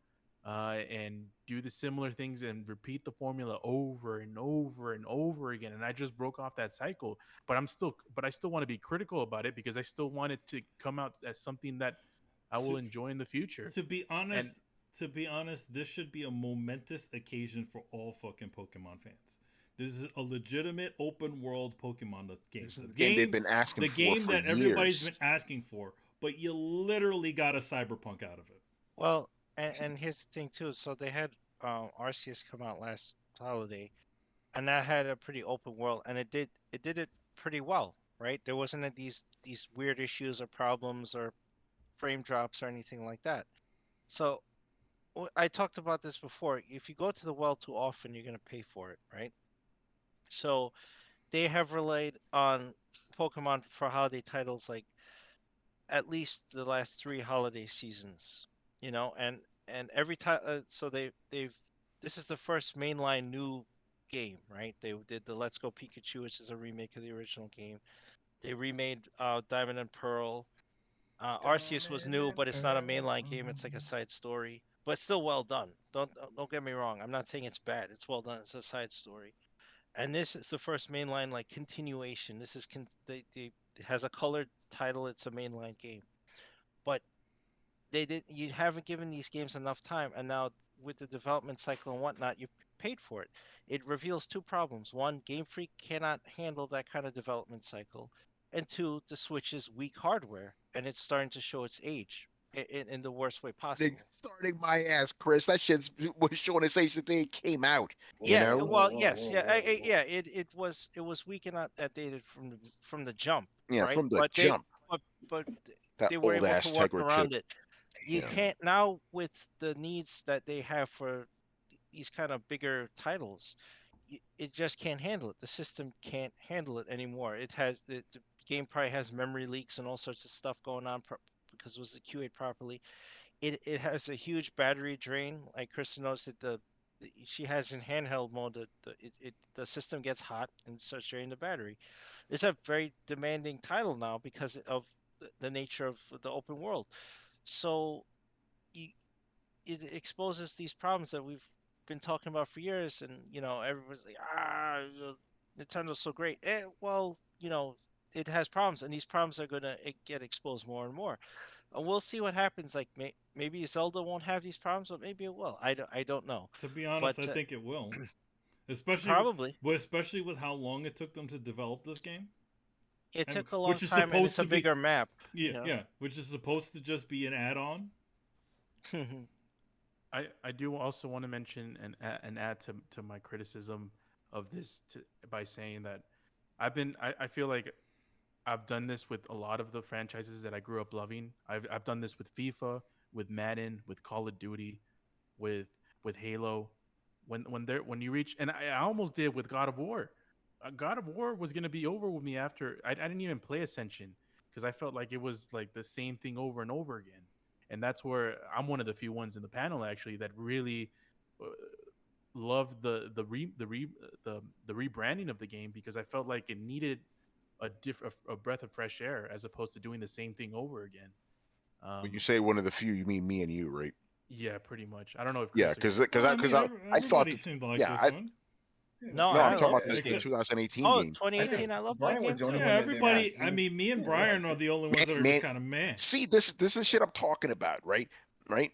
and do the similar things and repeat the formula over and over and over again. And I just broke off that cycle, but I still want to be critical about it because I still want it to come out as something that I will To, enjoy in the future. to be And honest, this should be a momentous occasion for all fucking Pokemon fans. This is a legitimate open world Pokemon game. This is the game they've been asking for That everybody's years. been asking for, but you literally got a cyberpunk out of it. Well, and here's the thing too. So they had Arceus come out last holiday, and that had a pretty open world, and it did it pretty well, right? There wasn't these weird issues or problems or frame drops or anything like that. So I talked about this before. If you go to the well too often, you're gonna pay for it, right? So they have relied on Pokemon for holiday titles like at least the last three holiday seasons, and every time, so they've this is the first mainline new game, right? They did the Let's Go Pikachu, which is a remake of the original game. They remade Diamond and Pearl. Arceus was Diamond new, and but it's not a Pearl. mainline game. It's like a side story, but still well done. Don't get me wrong. I'm not saying it's bad. It's well done. It's a side story, and this is the first mainline like continuation. This is they it has a colored title. It's a mainline game, but you haven't given these games enough time, and now with the development cycle and whatnot, you've paid for it. It reveals two problems: one, Game Freak cannot handle that kind of development cycle, and two, the Switch is weak hardware, and it's starting to show its age in the worst way They possible. starting my ass, Chris. That shit was showing its age the day it came out. You Yeah, know? well, yes, yeah, yeah. It was weak and outdated from the jump, Yeah, right? from the But jump. but That they were old able to ass work Tegra chip. around it. You Yeah. can't now with the needs that they have for these kind of bigger titles. It just can't handle it. The system can't handle it anymore. The game probably has memory leaks and all sorts of stuff going on because it was QA'd properly. It has a huge battery drain. Like Kristen knows that she has in handheld mode the system gets hot and starts draining the battery. It's a very demanding title now because of the nature of the open world. So you, it exposes these problems that we've been talking about for years, and everyone's like, Nintendo's so great. Well, it has problems, and these problems are gonna get exposed more and more. we'll see what happens. Like maybe Zelda won't have these problems, but maybe it will. I don't know. To be honest, But I think it will, especially probably but especially with how long it took them to develop this game, it and took a long which is time, and supposed it's a to be bigger map. yeah, which is supposed to just be an add-on. I do also want to mention and add to my criticism of this by saying that I feel like I've done this with a lot of the franchises that I grew up loving. I've done this with FIFA, with Madden, with Call of Duty, with Halo. When you reach, and I almost did with God of War. God of War was gonna be over with me after I didn't even play Ascension because I felt like it was like the same thing over and over again. And that's where I'm one of the few ones in the panel actually that really uh, loved the rebranding of the game because I felt like it needed a breath of fresh air as opposed to doing the same thing over again. When you say one of the few, you mean me and you, right? Yeah, pretty much. I don't know if Yeah, Chris because I mean, I thought everybody that, seemed to like yeah, this one. No, no, I I'm talking love about this this game. 2018 Oh, game. 2018, I love that Brian game was the too. only Yeah, one that didn't everybody. like I mean, me and yeah, Brian are the only ones that are Man, just kind of meh. see, this is shit I'm talking about, right? Right?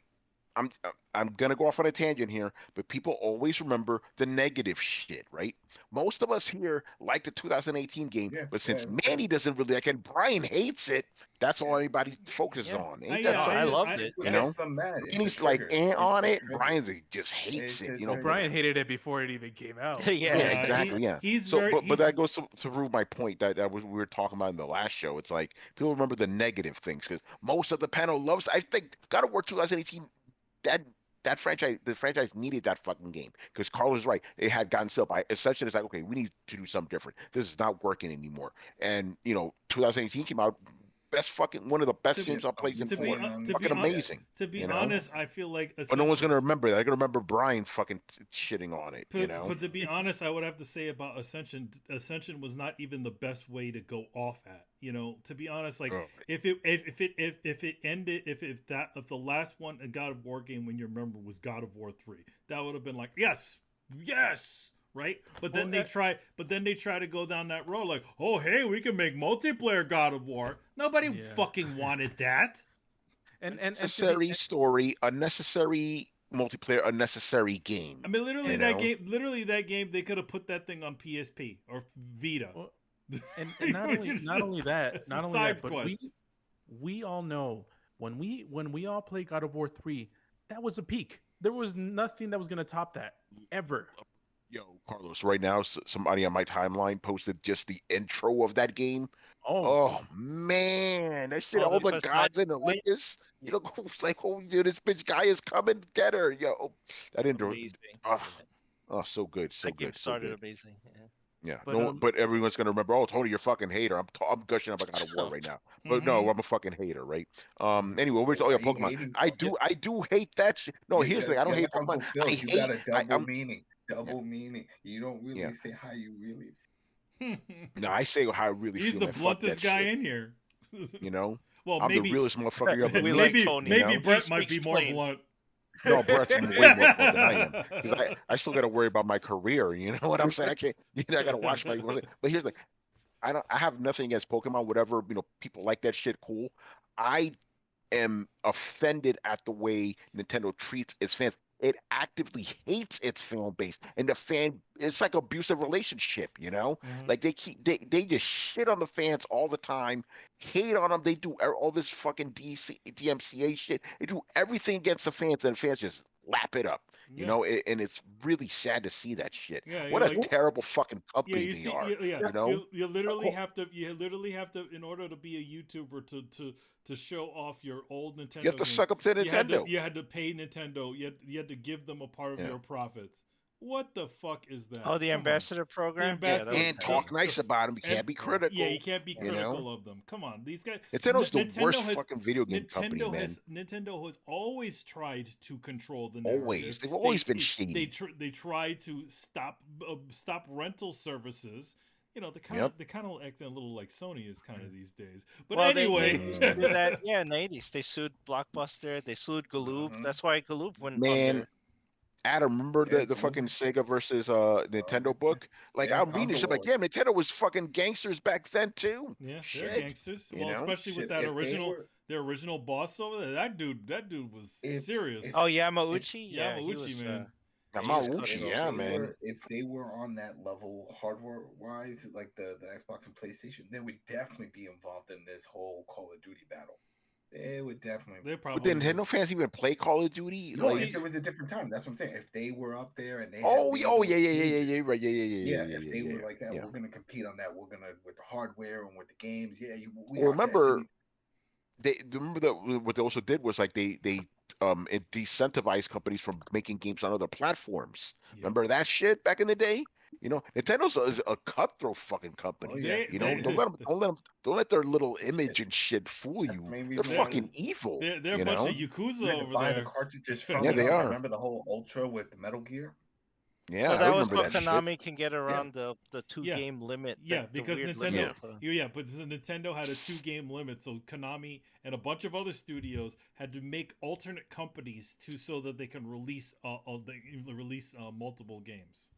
I'm I'm gonna go off on a tangent here, but people always remember the negative shit, right? Most of us here like the 2018 game, yeah, but yeah, since Manny doesn't really like it, and Brian hates it, that's all anybody focuses Yeah. on. I, Ain't No, that yeah, I something? loved it. You what Yeah. know? gets them mad? It's a Manny's like trigger. on It's a it, trigger. Brian just hates It's it. a You well, know, but Brian hated it before it even came out. Yeah. yeah, yeah. exactly. Yeah. He's So, very. but He's that goes to prove my point that we were talking about in the last show. It's like people remember the negative things because most of the panel loves. I think God of War 2018 that the franchise needed that fucking game because Carl was right. It had gotten set up by Ascension. It's like, okay, we need to do something different. This is not working anymore. And 2018 came out, best fucking one of the best to Yeah, games I've played in to be four. on to Fucking be yeah, amazing. to be You know, honest, I feel like but no one's Ascension. gonna remember that. They're gonna remember Brian fucking shitting on it. But to be honest, I would have to say about Ascension. Ascension was not even the best way to go off at. To be honest, like Oh, if it ended if the last one a God of War game when you remember was God of War 3, that would have been like yes, right. But then Well, they try to go down that road like, oh hey, we can make multiplayer God of War. Nobody Yeah. fucking wanted that. and to unnecessary story, unnecessary multiplayer, unnecessary game. I mean, literally You that know? game. Literally that game. They could have put that thing on PSP or Vita. Well, and not only that, It's a not only side that, but quest. we all know when we all played God of War 3, that was a peak. There was nothing that was going to top that ever. Yo, Carlos, right now, somebody on my timeline posted just the intro of that game. Oh, Oh man, that shit! Oh, All the the first gods in night. Olympus. It's like, oh, dude, this bitch guy is coming. Get her, yo. That intro. Amazing. Oh, so good, so That game good, so started good. amazing. Yeah. Yeah, but no, but everyone's gonna remember. Oh, Tony, you're a fucking hater. I'm gushing about God of War right now, but no, Mhm. I'm a fucking hater, right? Anyway, we're Why talking are you Pokemon. hating I Pokemon? do hate that shit. No, Yeah, here's the thing. I don't you're hate like Pokemon. Uncle Phil. I You got hate. a double I'm meaning. yeah, Double meaning. You don't really yeah. say how you really. No, I say how I really He's feel, the man. Fuck bluntest that guy shit. in here. You know, Well, I'm the maybe realest motherfucker you ever We meet. like maybe Tony. You know, Brett He might be speaks more plain. blunt. no, Brett's way more blunt than I am because I still got to worry about my career. You know what I'm saying? I can't. I got to watch my. But here's the I have nothing against Pokemon, whatever, people like that shit, cool. I am offended at the way Nintendo treats its fans. It actively hates its fan base, and it's like abusive relationship. Mhm. Like they just shit on the fans all the time, hate on them. They do all this fucking DMCA shit. They do everything against the fans, and the fans just lap it up. Yeah. And it's really sad to see that shit. Yeah, What you're a like, terrible fucking yeah, company you they see, are. yeah, You know? you literally have to, in order to be a YouTuber to show off your old Nintendo You have to games, suck up to Nintendo. you had to pay Nintendo. You had to give them a part of Yeah. your profits. What the fuck is that? Oh, the Come on. ambassador program. The Yeah, that was And terrible. talk nice about them. You can't be critical. Yeah, you can't be you critical know? of them. Come on, these guys. Nintendo's the Nintendo worst has- fucking video game company, man. Nintendo has always tried to control the narrative. Always. They've always been shady. They try to stop rental services. They kind Yep. of acting a little like Sony is kind of these days. But Well, anyway, they used to do that. Yeah, in the 80s, they sued Blockbuster. They sued Galoob. Mhm. That's why Galoob went Man, under. Adam, remember Yeah, the fucking Sega versus Nintendo book? Like, Yeah, I'm reading this shit like, console damn, Nintendo was fucking gangsters back then too. yeah, they're Shit. gangsters. You Well, know? especially with Shit, that if they original. were- their original boss over there. That dude was serious. Oh, Yamauchi. Yeah, Yeah, he Yamauchi, was. man. He was cutting Yamauchi, it. yeah, They man. were, if they were on that level hardware wise, like the Xbox and PlayStation, they would definitely be involved in this whole Call of Duty battle. They would definitely. They But probably then Nintendo fans even play Call of Duty? No, Like, if it was a different time, that's what I'm saying. If they were up there and they had oh, made oh, those yeah, changes, right, yeah, if they were yeah, like, yeah. we're gonna compete on that, we're gonna with the hardware and with the games, yeah, we Well, are remember, Destiny. remember that what they also did was like they it decentivized companies from making games on other platforms. Yep. Remember that shit back in the day? You know, Nintendo's a cutthroat fucking company. Oh yeah, You know, don't let their little image and shit fool That's you. the main They're reason why fucking evil. They're a you bunch know? of Yakuza you had to over buy there. the cartridges from Yeah, them. they are. Remember the whole Ultra with the Metal Gear? Yeah, Well, I that was remember so that shit. Konami can get around the two Yeah. game limit. Yeah, the because weird Nintendo, limit. but Nintendo had a 2-game limit, so Konami and a bunch of other studios had to make alternate companies so that they can release multiple games.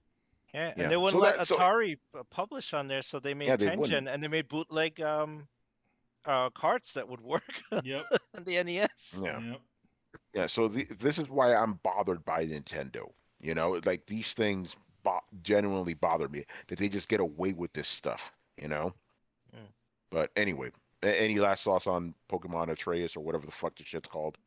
Yeah, Yeah. and they wouldn't So let that- so- Atari publish on there, so they made Yeah, they Tengen, wouldn't. and they made bootleg carts that would work Yep. on the NES. Yeah. Yep. Yeah, so this is why I'm bothered by Nintendo. You know, like these things genuinely bother me that they just get away with this stuff. You know. Mm. But anyway, any last thoughts on Pokemon Atreus or whatever the fuck the shit's called?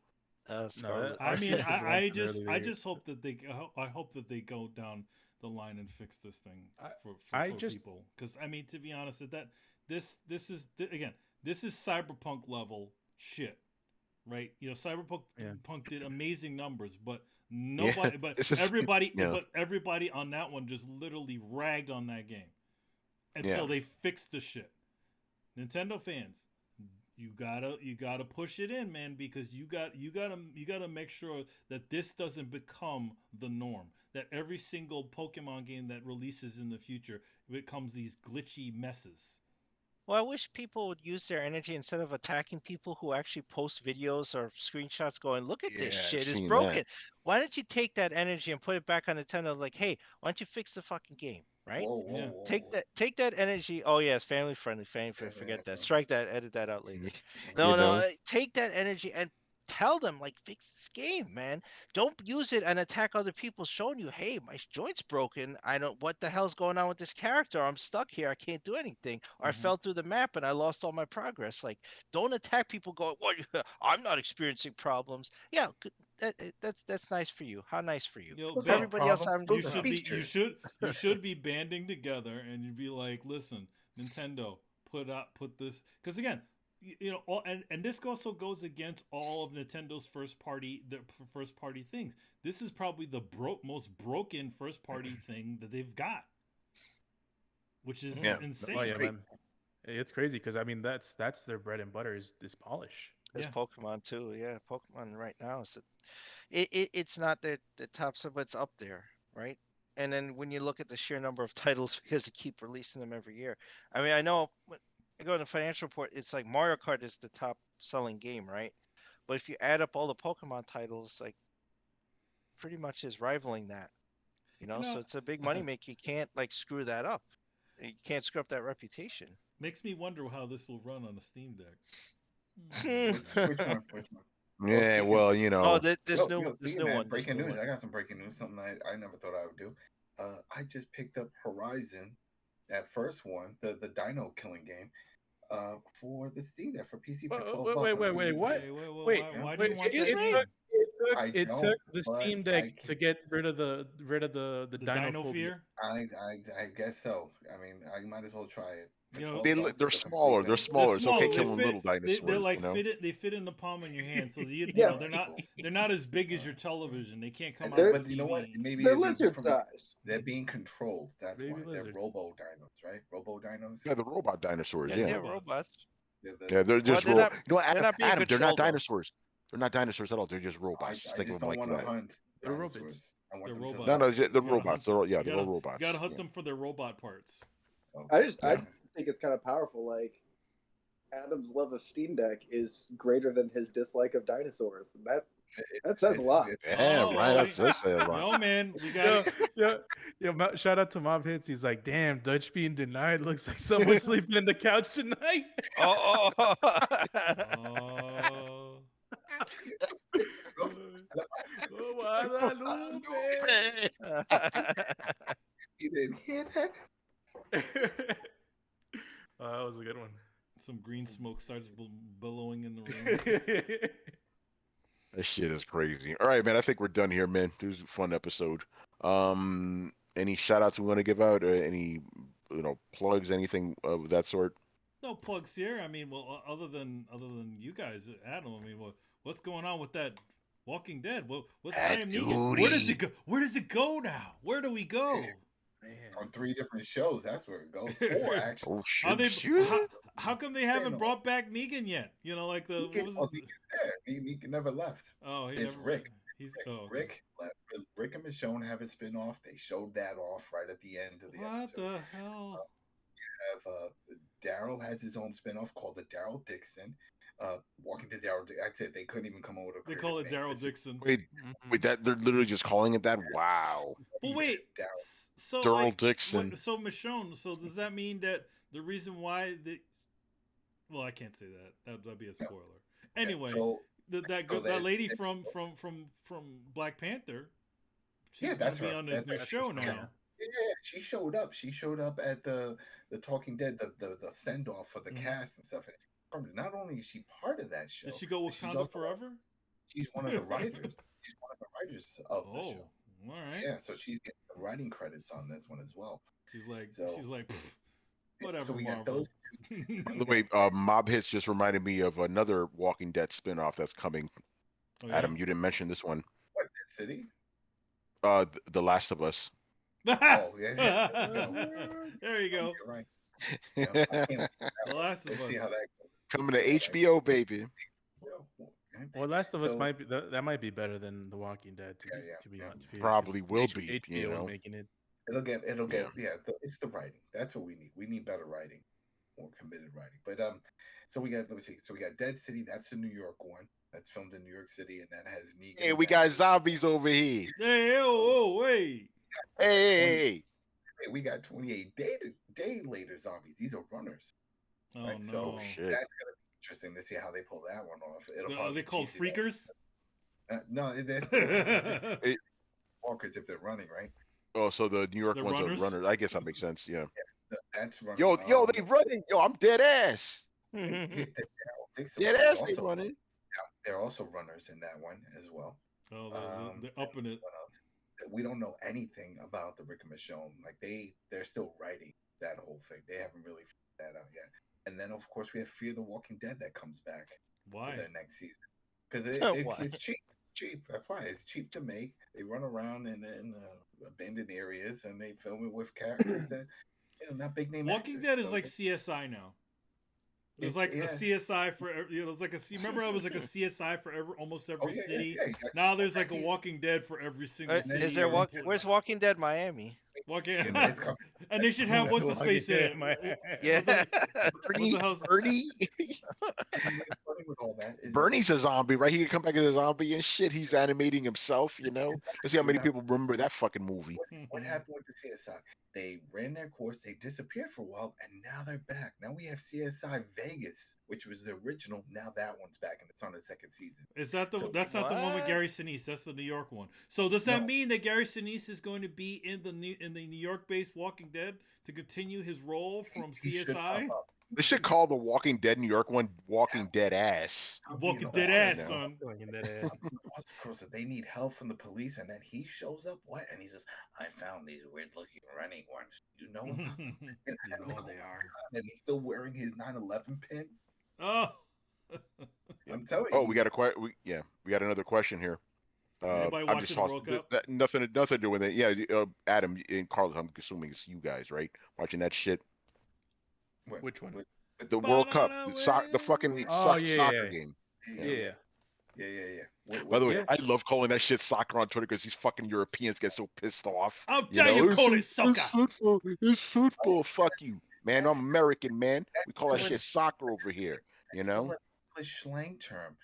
Scarlet. I mean, was the one I from just earlier. I just hope that I hope that they go down the line and fix this thing for people. Because I mean, to be honest, this is again, this is Cyberpunk level shit, right? You know, Cyberpunk Punk did amazing numbers, but nobody, but everybody on that one just literally ragged on that game until they fixed the shit. Nintendo fans, you gotta push it in, man, because you gotta make sure that this doesn't become the norm. That every single Pokemon game that releases in the future becomes these glitchy messes. Well, I wish people would use their energy instead of attacking people who actually post videos or screenshots going, look at this shit, it's broken. That. Why don't you take that energy and put it back on Nintendo? Like, hey, why don't you fix the fucking game, right? Whoa. Take that energy. Oh, yes, family friendly. Forget that. Strike that, edit that out later. You know? No, take that energy and tell them, like, fix this game, man. Don't use it and attack other people showing you, hey, my joint's broken. I don't, what the hell's going on with this character? I'm stuck here. I can't do anything. Or I fell through the map and I lost all my progress. Like, don't attack people going, what? I'm not experiencing problems. Yeah, that's nice for you. How nice for you. You know, Everybody else having you should be banding together and you'd be like, listen, Nintendo, put this, because again, you know, and this also goes against all of Nintendo's first party things. This is probably the most broken first party thing that they've got, which is insane. Oh yeah, man. It's crazy because I mean that's their bread and butter is this polish. There's Pokemon too. Yeah, Pokemon right now is it's not the top sub, but it's up there, right? And then when you look at the sheer number of titles, because they keep releasing them every year. I mean, I know I go to the financial report, it's like Mario Kart is the top selling game, right? But if you add up all the Pokemon titles, like pretty much is rivaling that. You know, so it's a big money maker. You can't like screw that up. You can't screw up that reputation. Makes me wonder how this will run on a Steam Deck. Which one? Yeah, well, you know. Oh, this new one. Breaking news. I got some breaking news. Something I never thought I would do. I just picked up Horizon, that first one, the dino killing game, for the Steam Deck for PC for $12. Wait, what? Wait, why do you want that? It took the Steam Deck to get rid of the Dino Fear. I guess so. I mean, I might as well try it. You know, they're smaller. They're smaller. It's okay killing little dinosaurs. They're like you know? they fit in the palm of your hand. So you know they're not as big as your television. They can't come out. But you know what? Maybe they're lizard size. They're being controlled. That's Baby why lizards. they're robo dinos, right? Robo dinos. Yeah, the robot dinosaurs. Yeah, robots. Yeah, they're just Well, they're not- you know, they're not being Adam, they're not controlled, though. dinosaurs. They're not dinosaurs at all. They're just robots. Just I think just of them don't like want to that. hunt. They're dinosaurs. robots. I want They're them to- robots. No, they're You robots. gotta They're all robots. You gotta hunt Yeah. them for their robot parts. I think it's kind of powerful. Like Adam's love of Steam Deck is greater than his dislike of dinosaurs. That says a lot. Yeah, Oh, right. wait. That's a lot. No, man, we got Shout out to Mob Hits. He's like, damn, Dutch being denied looks like someone sleeping in the couch tonight. Oh. Oh, Guadalupe. You didn't hear that? That was a good one. Some green smoke starts billowing in the room. That shit is crazy. All right, man. I think we're done here, man. This was a fun episode. Any shout outs we want to give out? Or any, plugs, anything of that sort? No plugs here. I mean, well, other than you guys, Adam. I mean, what's going on with that Walking Dead? What's I Am Negan? Where does it go? Where does it go now? Where do we go? Man. On 3 different shows, that's where it goes. 4 actually. Oh shit! How come they haven't brought back Negan yet? Like the Negan's there. Negan never left. Oh, it's Rick. Okay. Rick left. Rick and Michonne have a spin-off. They showed that off right at the end of the episode. What the hell? Daryl has his own spin-off called the Daryl Dixon. Walking to Daryl. That's it. They couldn't even come up with a. They call it Daryl Dixon. Wait, that they're literally just calling it that? Wow. Well, wait. So Daryl Dixon. So Michonne. So does that mean that the reason why well, I can't say that. That'd be a spoiler. Anyway, that lady from Black Panther. She's that's gonna be her. on this new show now. Yeah, she showed up. She showed up at the Talking Dead, the send off for the cast and stuff. And not only is she part of that show, did she go Wakanda forever? She's one of the writers. She's one of the writers of the show. All right. Yeah, so she's getting the writing credits on this one as well. She's like, whatever. So we Marvel. got those. By the way, Mob Hits just reminded me of another Walking Dead spinoff that's coming. Oh, yeah? Adam, you didn't mention this one. What, Dead City? The Last of Us. Oh, yeah. There you go. You're right. The Last of Us. See how that goes. Coming to HBO, baby. Well, Last of Us might be that might be better than The Walking Dead. To be honest, Probably will be. HBO is making it. It'll get. It's the writing. That's what we need. We need better writing, more committed writing. But so we got. Let me see. So we got Dead City. That's the New York one. That's filmed in New York City, and that has Negan. Hey, we got zombies over here. Hey, wait. Hey. We got 28 day later zombies. These are runners. Oh right? no! So shit. that's gonna be interesting to see how they pull that one off. Are they called freakers? No, they're walkers if they're running, right? Oh, so the New York The ones runners? are runners. I guess that makes sense. Yeah. That's running. Yo, they running. Yo, I'm dead ass. Dead ass, they running. Yeah, they're also runners in that one as well. Oh, they're up in it. What else? We don't know anything about the Rick and Michonne. Like they're still writing that whole thing. They haven't really figured that out yet. And then of course we have Fear the Walking Dead that comes back Why? for their next season because it's cheap. Cheap. That's why it's cheap to make. They run around in abandoned areas and they film it with characters that not big name. Walking actors, Dead is so like CSI now. There's like a CSI for it's like remember I was like a CSI for almost every city. Now there's like a Walking Dead for every single city. Is there where's Walking Dead Miami? Walking and they should have what's the space in it? Yeah. Bernie. Bernie's a zombie, right? He can come back as a zombie and shit. He's animating himself, Let's see how many people remember that fucking movie. What happened with the CSI? They ran their course, they disappeared for a while, and now they're back. Now we have CSI Vegas, which was the original. Now that one's back, and it's on the second season. Is that that's not the one with Gary Sinise? That's the New York one. So does that mean that Gary Sinise is going to be in the New York-based Walking Dead to continue his role from CSI? They should call the Walking Dead New York one Walking Dead Ass. Walking Dead Ass, son. Walking Dead Ass. They need help from the police, and then he shows up. What? And he says, "I found these weird-looking running ones. You know about them?" You know what they are. And he's still wearing his 9/11 pin. Oh, I'm telling you. Oh, we got we got another question here. Anybody I'm watching just the World Cup? nothing to do with it. Yeah, Adam and Carlos. I'm assuming it's you guys, right? Watching that shit. Which one? The World Cup, the fucking soccer game. Yeah. By the way, I love calling that shit soccer on Twitter because these fucking Europeans get so pissed off. How dare you call it soccer? It's football. Fuck you, man. I'm American, man. We call that shit soccer over here. English slang term.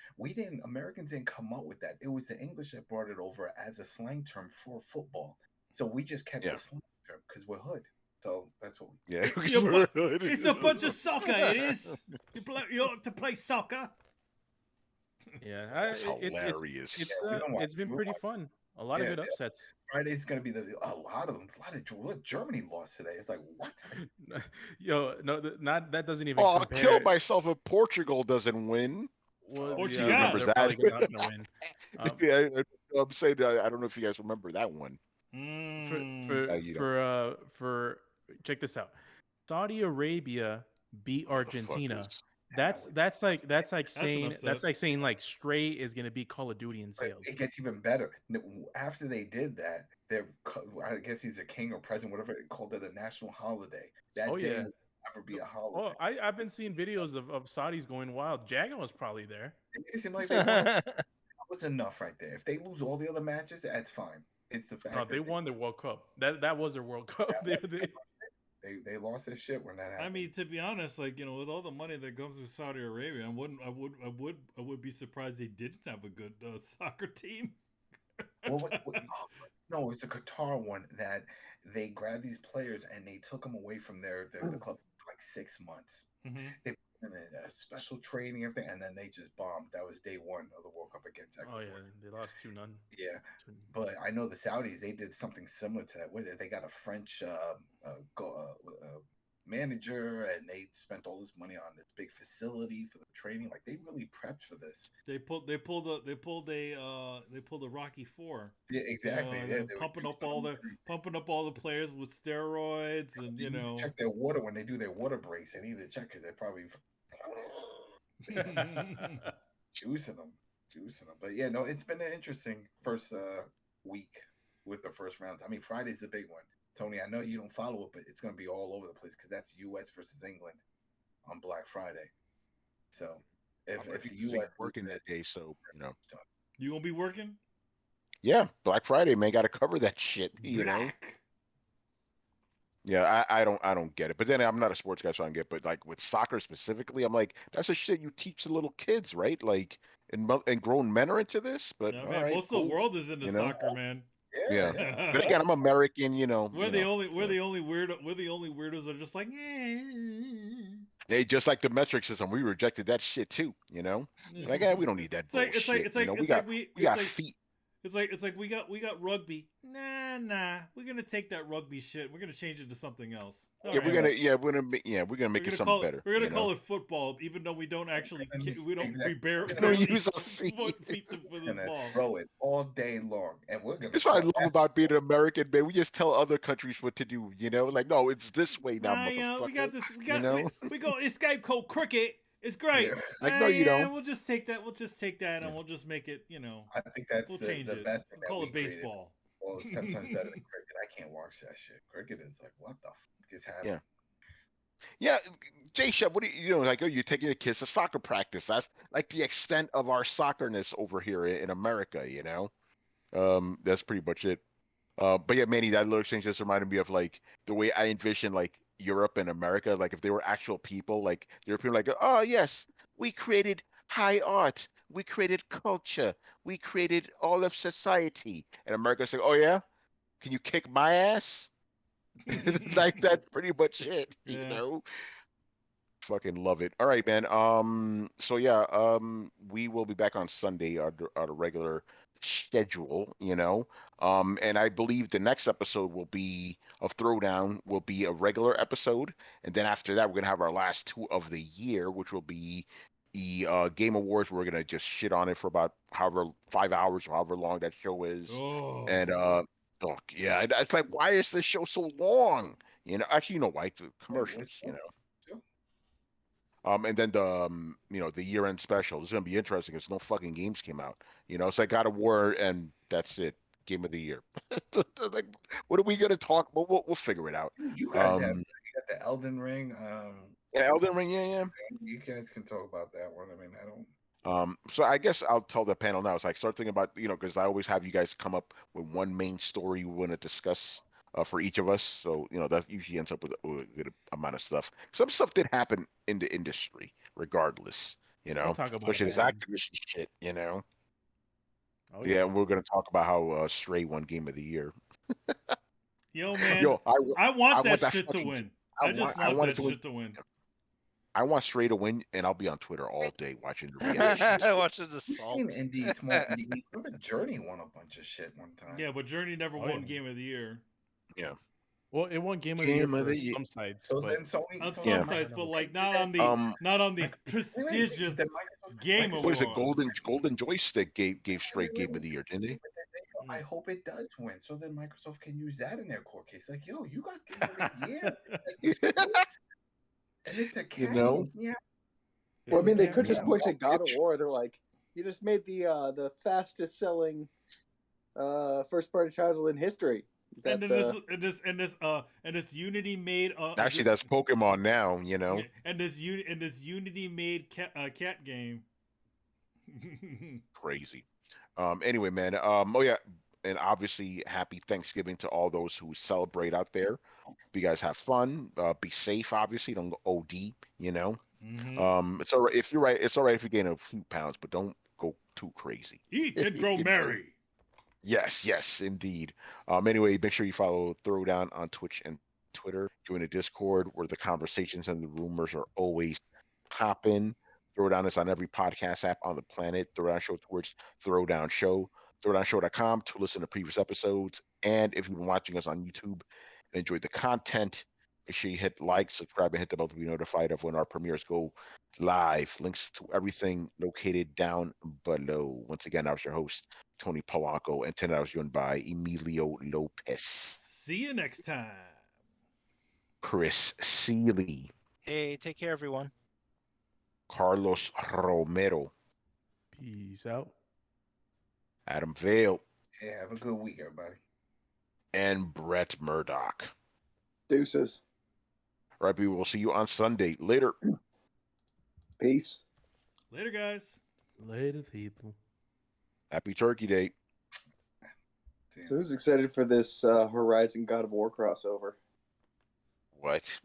Americans didn't come up with that. It was the English that brought it over as a slang term for football. So we just kept the slang term because we're hood. So that's what we. Yeah, it's a bunch of soccer. It is. You ought to play soccer. Yeah, That's hilarious. it's been pretty fun. A lot of Yeah, good upsets. Friday's gonna be a lot of them. A lot of Germany lost today. It's like what? Yo, no, not that doesn't even Oh, I'll compare. kill myself if Portugal doesn't win. Well, Portugal. yeah, Remember they're that? probably not gonna win. Yeah, I'm saying I don't know if you guys remember that one. Mm. For check this out. Saudi Arabia beat Argentina. Motherfuckers. That's like an saying upset. like Stray is gonna be Call of Duty in sales. It gets even better. After they did that, I guess he's a king or president, whatever. They called it a national holiday. That day yeah. will never be a holiday. Oh, I've been seeing videos of Saudis going wild. Jagan was probably there. It made it seem like they won. That was enough right there. If they lose all the other matches, that's fine. It's the fact No, that they won their World Cup. That was their World Cup. they lost their shit when that happened. I mean, to be honest, like with all the money that comes with Saudi Arabia, I would be surprised they didn't have a good soccer team. No, it's a Qatar one that they grabbed these players and they took them away from the club for like 6 months. Mm-hmm. They put them in a special training, everything, and then they just bombed. That was day one of the World Cup against Ecuador. Oh yeah, they lost 2-0. Yeah, but I know the Saudis, they did something similar to that. They got a French manager, and they spent all this money on this big facility for the training. Like they really prepped for this. They pulled a Rocky IV. Yeah, exactly. They pumping up all the players with steroids, and check their water when they do their water breaks. They need to check because they're probably juicing them. But yeah, no, it's been an interesting first week with the first round. I mean, Friday's the big one. Tony, I know you don't follow it, but it's going to be all over the place because that's U.S. versus England on Black Friday. So if the U.S. working that day, so you gonna be working? Yeah, Black Friday, man, got to cover that shit. You know. Yeah, I don't get it. But then I'm not a sports guy, so I don't get it. But like with soccer specifically, I'm like, that's the shit you teach the little kids, right? Like, and grown men are into this. But No, all man, right, most cool. of the world is into soccer, man. Yeah. But again, I'm American, We're the only weirdos that are just like, They just like the metric system. We rejected that shit too, Like, we don't need that bullshit. We got feet. It's like we got rugby. Nah. We're gonna take that rugby shit. We're gonna change it to something else. We're gonna make it something better. We're gonna call it football, even though we don't actually we don't barely use our feet for this ball. Throw it all day long, and we're gonna. That's what I love about being an American, man. We just tell other countries what to do. Like, no, it's this way now, motherfucker. We got this. We go Skype code cricket. It's great. Yeah. Like, no, you don't. We'll just take that. And we'll just make it. I think that's we'll the change it. best thing. Call it baseball. Well, it's 10 times better than cricket. I can't watch that shit. Cricket is like, what the fuck is happening? Yeah, Jay Shep, what do you like? Oh, you're taking your kids to soccer practice. That's like the extent of our soccerness over here in America. That's pretty much it. But yeah, Manny, that little exchange just reminded me of like the way I envision like Europe and America. Like if they were actual people, like European, like, oh yes, we created high art, we created culture, we created all of society, and America's like, oh yeah, can you kick my ass? Like that's pretty much it, Fucking love it. All right, man. So yeah, we will be back on Sunday, our regular schedule, and I believe the next episode will be of Throwdown will be a regular episode, and then after that we're gonna have our last 2 of the year, which will be the Game Awards. We're gonna just shit on it for about 5 hours or however long that show is, and yeah, it's like, why is this show so long? Actually, why? The commercials, and then the year-end special is gonna be interesting because no fucking games came out. It's like God of War, and that's it. Game of the year. Like, what are we gonna talk about? We'll figure it out. You guys you got the Elden Ring. Yeah, Elden Ring. Yeah. You guys can talk about that one. I mean, I don't. So I guess I'll tell the panel now. It's like start thinking about because I always have you guys come up with one main story we want to discuss for each of us. So that usually ends up with a good amount of stuff. Some stuff did happen in the industry, regardless. We'll talk about especially this Activision shit. Oh, yeah, and we're gonna talk about how Stray won Game of the Year. Yo, man, I want that shit to win. I just want that shit to win. I want Stray to win, and I'll be on Twitter all day watching the reactions. Watching the We've salt. seen indie, small indie games. Remember Journey won a bunch of shit one time. Yeah, but Journey never Oh, won yeah. Game of the Year. Yeah. Well, it won Game of the Year Game of for the Year. some sites, So but then Sony, On Sony some Yeah. sites, but like Is not that- on the wait, prestigious then Microsoft- Game Microsoft- What is it? Awards. Golden Joystick gave Stray Game of the Year, didn't they? I hope it does win, so then Microsoft can use that in their court case. Like, yo, you got Game of the Year, and it's a cat You know? game. Yeah, Well, I mean, they Yeah, could just yeah. point to God of War. They're like, you just made the fastest selling first party title in history. Is And that then the- this Unity made Actually, this, that's Pokemon now. You know. and this Unity made cat game. Crazy. Anyway, man. Oh yeah, and obviously, happy Thanksgiving to all those who celebrate out there. Hope you guys have fun. Be safe. Obviously, don't go OD. You know. Mhm. It's all right if you're right. It's all right if you gain a few pounds, but don't go too crazy. Eat and grow You know? merry. Yes, indeed. Anyway, make sure you follow Throwdown on Twitch and Twitter. Join the Discord where the conversations and the rumors are always popping. Throwdown is on every podcast app on the planet. Throwdown Show towards Throwdown Show. Throwdownshow.com to listen to previous episodes. And if you've been watching us on YouTube and enjoyed the content, make sure you hit like, subscribe, and hit the bell to be notified of when our premieres go live. Links to everything located down below. Once again, I was your host, Tony Polanco, and tonight I was joined by Emilio Lopez, See you next time. Chris Seeley, Hey, take care, everyone. Carlos Romero, peace out. Adam Vale, yeah. Have a good week, everybody. and Brett Murdoch. Deuces. All right, people, we'll see you on Sunday. Later. Peace. Later, guys. Later, people. Happy Turkey Day. See ya. So who's excited for this Horizon God of War crossover? What?